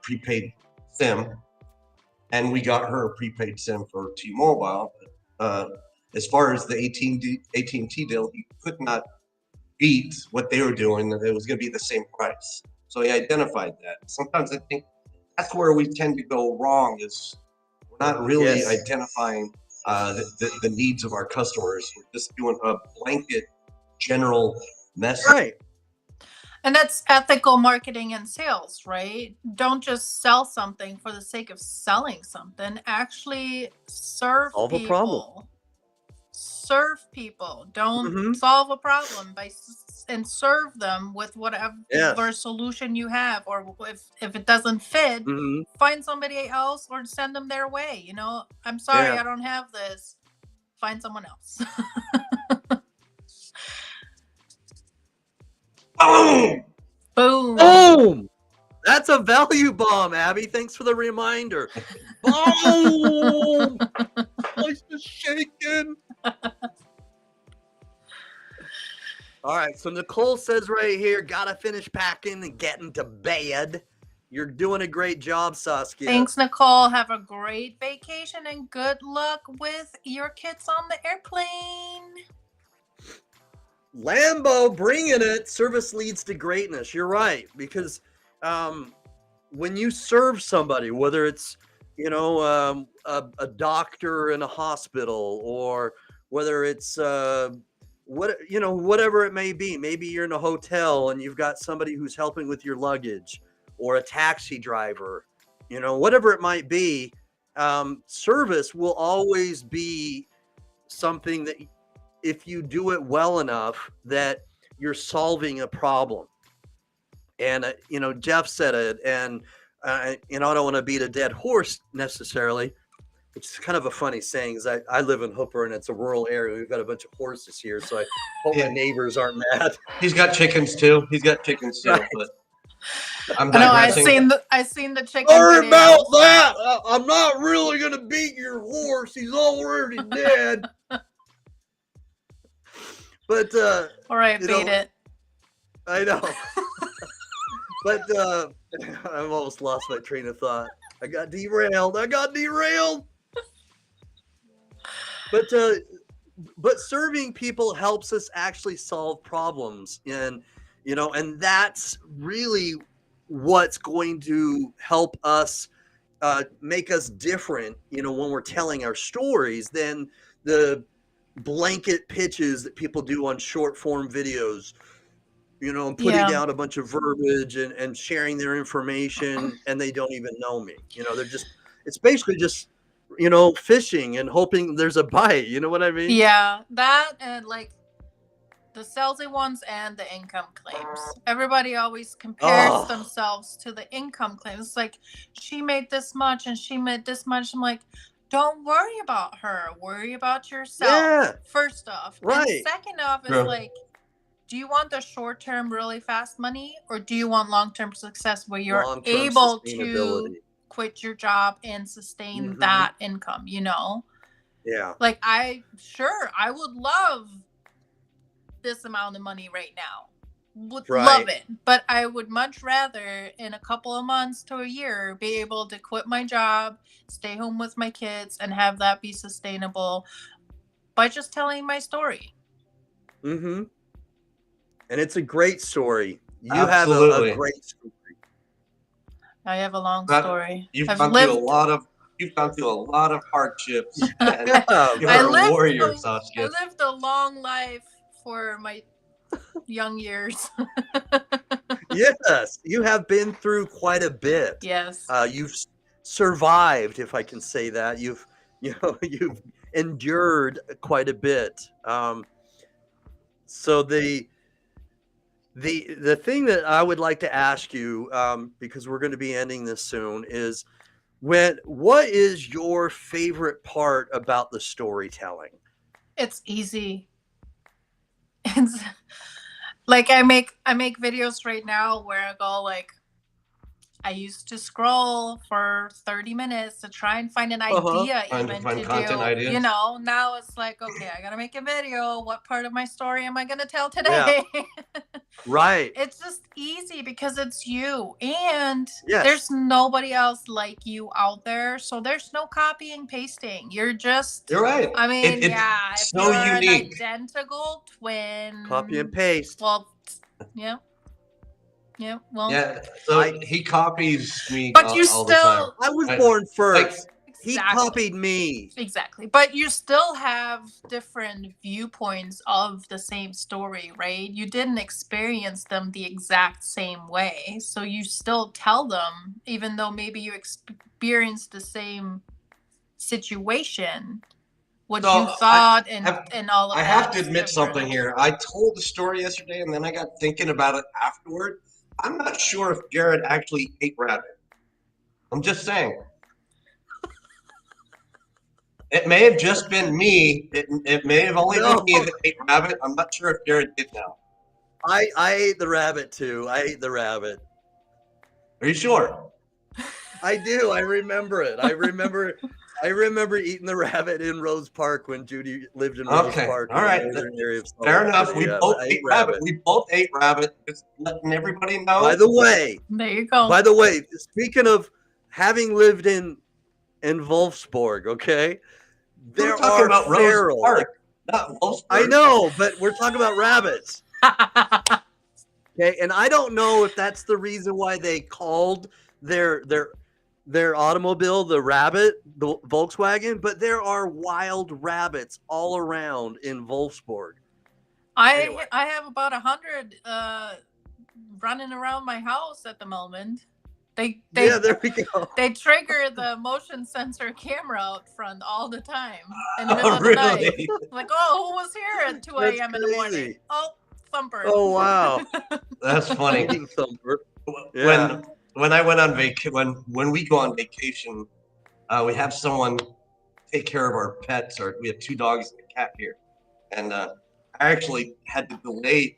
prepaid SIM, and we got her a prepaid SIM for T-Mobile. As far as the AT&T deal, he could not beat what they were doing. It was going to be the same price. So he identified that. Sometimes I think that's where we tend to go wrong, is we're not really identifying the needs of our customers. We're just doing a blanket general message. Right. And that's ethical marketing and sales, right? Don't just sell something for the sake of selling something. Actually serve Solve a people. problem. Serve people. Don't solve a problem and serve them with whatever solution you have. Or if it doesn't fit, find somebody else or send them their way. I'm sorry, I don't have this. Find someone else. Boom! Boom! Boom! That's a value bomb, Abby. Thanks for the reminder. Boom! Place is shaking. All right, so Nicole says right here, gotta finish packing and getting to bed. You're doing a great job, Saskia. Thanks, Nicole. Have a great vacation and good luck with your kids on the airplane. Lambo bringing it. Service leads to greatness. You're right, because when you serve somebody, whether it's a doctor in a hospital, or whether it's whatever it may be. Maybe you're in a hotel and you've got somebody who's helping with your luggage, or a taxi driver, whatever it might be. Service will always be something that, if you do it well enough, that you're solving a problem. And Jeff said it, and I don't want to beat a dead horse necessarily, which is kind of a funny saying, because I live in Hooper and it's a rural area. We've got a bunch of horses here, so I hope my neighbors aren't mad. He's got chickens too. Right. But I'm digressing. I seen the chicken. Sorry about that. I'm not really gonna beat your horse. He's already dead. But all right, beat it. I know. But I've almost lost my train of thought. I got derailed. But serving people helps us actually solve problems, and that's really what's going to help us make us different, when we're telling our stories, than the blanket pitches that people do on short form videos, you know, and putting Yeah. down a bunch of verbiage and sharing their information, and they don't even know me. You know, they're just, it's basically just, you know, fishing and hoping there's a bite. You know what I mean? Yeah, that and like the salesy ones and the income claims. Everybody always compares Oh, themselves to the income claims. It's like, she made this much and she made this much. I'm like, don't worry about her. Worry about yourself, yeah, first off. And right. second off, is True. like, do you want the short term, really fast money, or do you want long term success where you're Long-term able to sustainability. quit your job and sustain Mhm. that income, you know? Yeah, Like, I would love this amount of money right now. Would love right. it. But I would much rather in a couple of months to a year be able to quit my job, stay home with my kids, and have that be sustainable by just telling my story. Mm-hmm. And it's a great story. You have a Absolutely. great story. I have a long That- story. You've I've gone lived through a lot of hardships. And Yeah, you're I a lived warrior, I Saskia. lived a long life for my young years. yes, you have been through quite a bit. Yes. You've survived, if I can say that. You've you've endured quite a bit. So the thing that I would like to ask you, because we're going to be ending this soon, is what is your favorite part about the storytelling? It's easy. It's like I make videos right now where I go like, I used to scroll for 30 minutes to try and find an idea Find even to content do. ideas. You know, now it's like, okay, I gotta make a video. What part of my story am I gonna tell Yeah. today? Right. It's just easy because it's you, and Yes. there's nobody else like you out there, so there's no copying pasting. You're just, You're right. I mean, It's yeah, if so you're unique. an identical twin, Copy and paste. well, yeah, well, Yeah. So I- he copies me but you all the time. still, I was I- born first. He exactly. copied me. Exactly. But you still have different viewpoints of the same story, right? You didn't experience them the exact same way. So you still tell them, even though maybe you experienced the same situation, what So you thought and all of I that. have to is admit something different. here. I told the story yesterday, and then I got thinking about it afterward. I'm not sure if Jared actually ate rabbit. I'm just saying. It may have just been me. It may have only No. been me that ate rabbit. I'm not sure if Jared did now. I ate the rabbit too. I ate the rabbit. Are you sure? I do. I remember it. I remember eating the rabbit in Rose Park when Judy lived in Rose Okay. Park. All in right. the northern area of Salt Fair Lake enough. City. We Yeah, both I ate rabbit. We both ate rabbit. Just letting everybody know. By the way, speaking of having lived in Wolfsburg, okay, We're talking about feral, Rose Park, not Wolfsburg. I know, but we're talking about rabbits. Okay, and I don't know if that's the reason why they called their automobile the Rabbit, the Volkswagen, but there are wild rabbits all around in Wolfsburg. Anyway. I have about 100 running around my house at the moment. They Yeah, there we go. They trigger the motion sensor camera out front all the time in the middle Oh, of the night. really? Like, oh, who was here at 2 That's a.m. in the morning? crazy. Oh, Thumper. Oh wow. That's funny. Eating Thumper. Yeah. When I went on vacation, when we go on vacation, we have someone take care of our pets. Or we have 2 dogs and a cat here, and I actually had to delay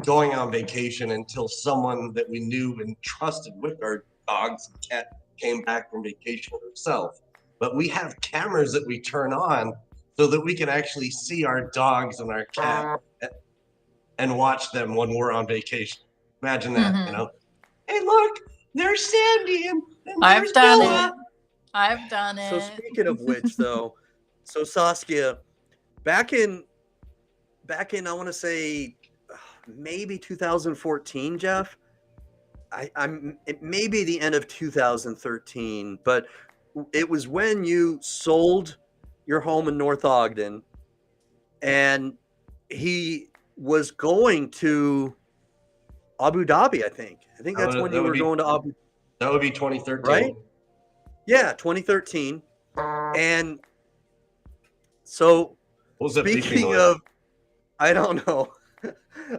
going on vacation until someone that we knew and trusted with our dogs and cat came back from vacation herself. But we have cameras that we turn on so that we can actually see our dogs and our cat and watch them when we're on vacation. Imagine that, Mhm. you know. Hey, look, there's Sandy and I've there's done Bella. it. I've done it. So speaking of which, though, so Saskia, back in I want to say maybe 2014, Jeff. It may be the end of 2013, but it was when you sold your home in North Ogden and he was going to Abu Dhabi. I think that's when you were going to Abu. That would be 2013, right? Yeah, 2013. And so, speaking of, I don't know.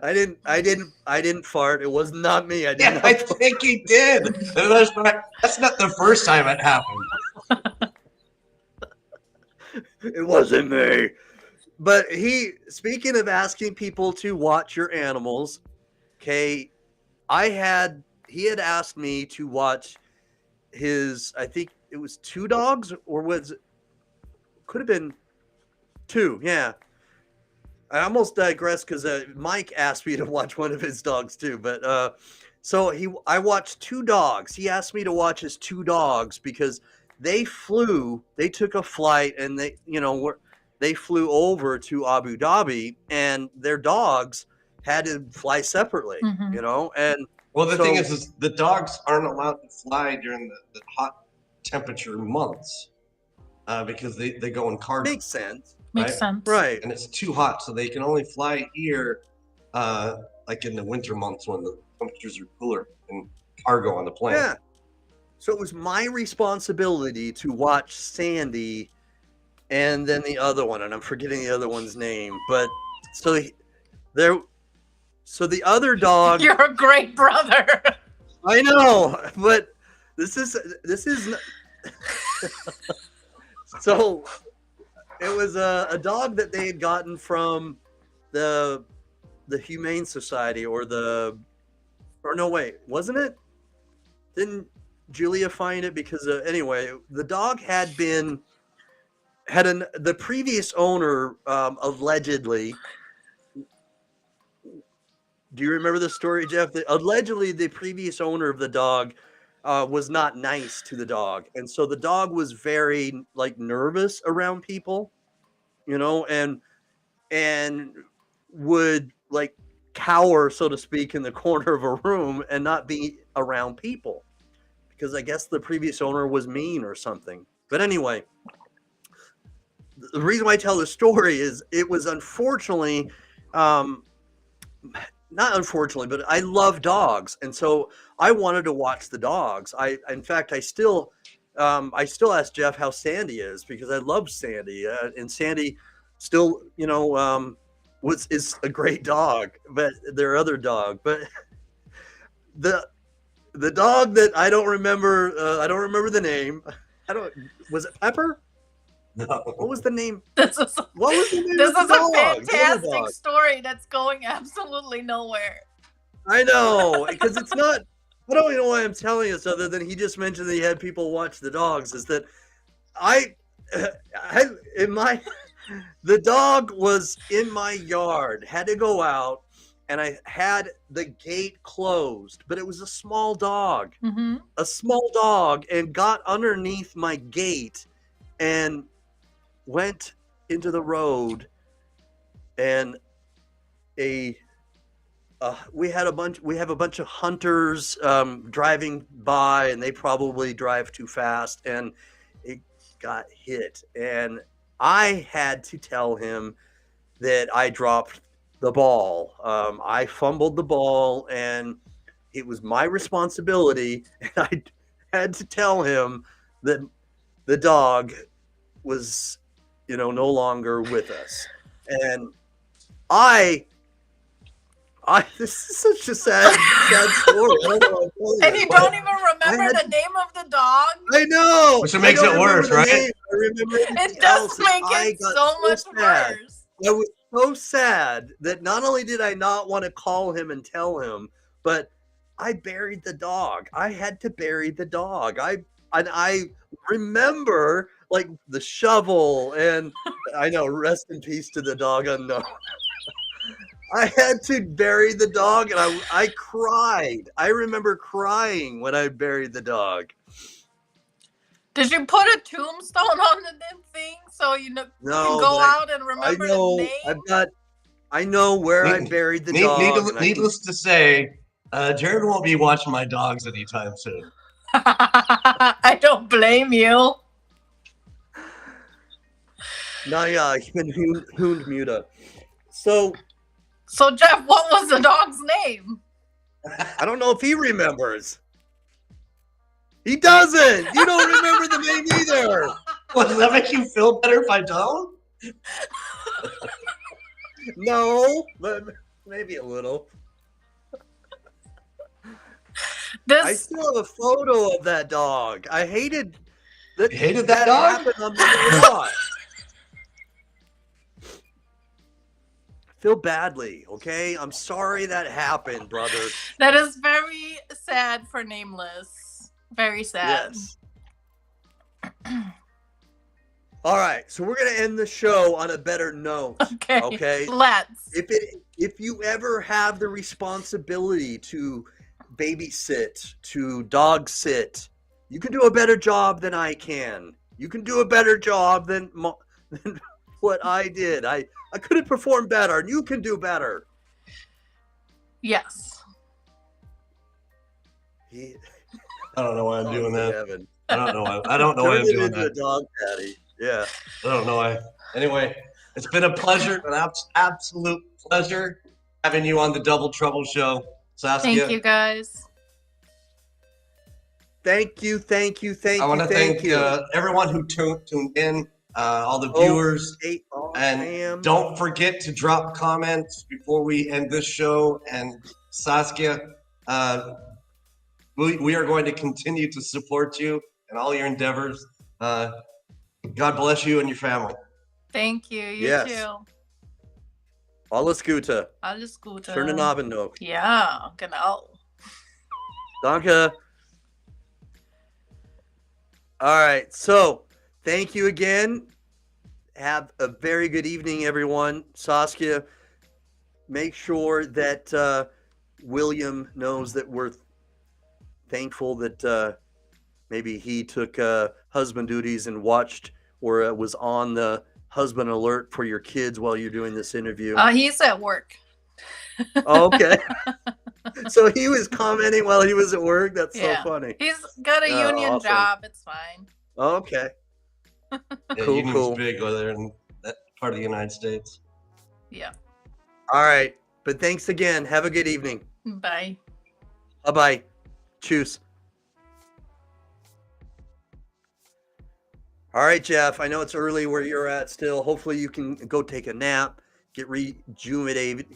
I didn't fart. It was not me. I think he did. That's not the first time it happened. It wasn't me. But speaking of asking people to watch your animals, okay, he had asked me to watch his, I think it was 2 dogs, or could have been 2. Yeah. I almost digressed because Mike asked me to watch one of his dogs too. But I watched 2 dogs. He asked me to watch his 2 dogs because they took a flight, and they flew over to Abu Dhabi, and their dogs had to fly separately, and well, the thing is the dogs aren't allowed to fly during the hot temperature months because they go in cargo. Makes sense. Makes sense. Right. And it's too hot, so they can only fly here like in the winter months when the temperatures are cooler and cargo on the plane. Yeah. So it was my responsibility to watch Sandy and then the other one, and I'm forgetting the other one's name, but so the other dog. You're a great brother. I know, but this is so it was a dog that they had gotten from the Humane Society wasn't it? Didn't Julia find it? Because anyway, the dog the previous owner allegedly. Do you remember the story, Jeff? Allegedly, the previous owner of the dog was not nice to the dog, and so the dog was very nervous around people, and would cower, so to speak, in the corner of a room and not be around people because I guess the previous owner was mean or something. But anyway, the reason why I tell the story is it was unfortunately. Not unfortunately, but I love dogs, and so I wanted to watch the dogs. In fact, I still ask Jeff how Sandy is because I love Sandy, and Sandy still, is a great dog. But their other dog, but the dog that I don't remember the name. Was it Pepper? No. What was the name? This is a fantastic story that's going absolutely nowhere. I know, because it's not. I don't even know why I'm telling this, other than he just mentioned that he had people watch the dogs. Is that the dog was in my yard, had to go out, and I had the gate closed, but it was a small dog, and got underneath my gate and went into the road, and we have a bunch of hunters driving by, and they probably drive too fast, and it got hit, and I had to tell him that I dropped the ball. I fumbled the ball, and it was my responsibility, and I had to tell him that the dog was no longer with us. And this is such a sad story. And you don't even remember the name of the dog? I know. Which makes it worse, right? I remember it does make it so much worse. I was so sad that not only did I not want to call him and tell him, but I buried the dog. I had to bury the dog. I remember the shovel, and I know, rest in peace to the dog unknown. I had to bury the dog, and I cried. I remember crying when I buried the dog. Did you put a tombstone on the thing so you can go out and remember the name? I know where I buried the dog. Needless to say, Jared won't be watching my dogs anytime soon. I don't blame you. Naja, ich bin Hundmüde. So Jeff, what was the dog's name? I don't know if he remembers. He doesn't. You don't remember the name either. What, does that make you feel better if I don't? No, but maybe a little. I This still have a photo of that dog. I hated that. You hated that dog? happened on the lot. Feel badly, okay? I'm sorry that happened, brother. that is very sad for Nameless. Very sad. Yes. All right, so we're gonna end the show on a better note. Okay. Okay. Let's. If you ever have the responsibility to babysit, to dog sit, you can do a better job than I can. You can do a better job than what I did. I could have performed better, and you can do better. Yes. He, I don't know why I'm doing that. Heaven. I don't know why. I don't know why I'm Turned it doing into a that. dog patty. Yeah. I don't know why. Anyway, it's been a pleasure, an absolute pleasure having you on the Double Trouble Show, Saskia. Thank you, guys. Thank you. I want to thank everyone who tuned in, all the viewers. And don't forget to drop comments before we end this show. And Saskia, we are going to continue to support you in all your endeavors. God bless you and your family. Thank you. You Yes. too. Alles Gute. Alles Gute. Schönen Abend noch. Ja, genau. Danke. All right. So, thank you again. Have a very good evening, everyone. Saskia, make sure that William knows that we're thankful that maybe he took husband duties and watched or was on the husband alert for your kids while you're doing this interview. He's at work. Oh, okay. So he was commenting while he was at work. That's Yeah. so funny. He's got a union awesome. job. It's fine. Okay. Yeah, Cool, union's cool. big over there in that part of the United States. Yeah. All right. But thanks again. Have a good evening. Bye. Bye-bye. Cheers. All right, Jeff. I know it's early where you're at still. Hopefully you can go take a nap, get rejuvenated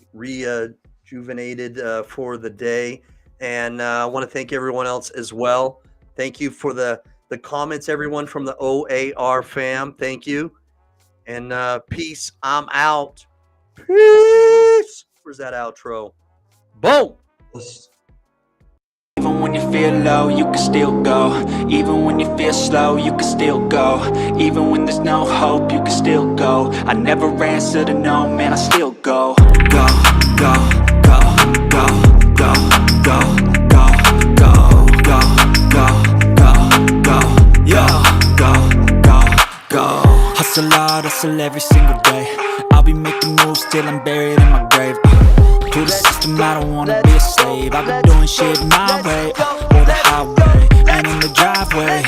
for the day. And I want to thank everyone else as well. Thank you for the comments, everyone from the OAR fam. Thank you. And peace. I'm out. Peace. Where's that outro? Boom. Even when you feel low, you can still go. Even when you feel slow, you can still go. Even when there's no hope, you can still go. I never answer to no, man, I still go. Go, go, go, go, go, go, go, go, go, go, go, go, yo, go, go, go. Hustle hard, hustle every single day. I'll be making moves till I'm buried in my grave. To the system, I don't wanna be a slave. I've been doing shit my way, or the highway, and in the driveway.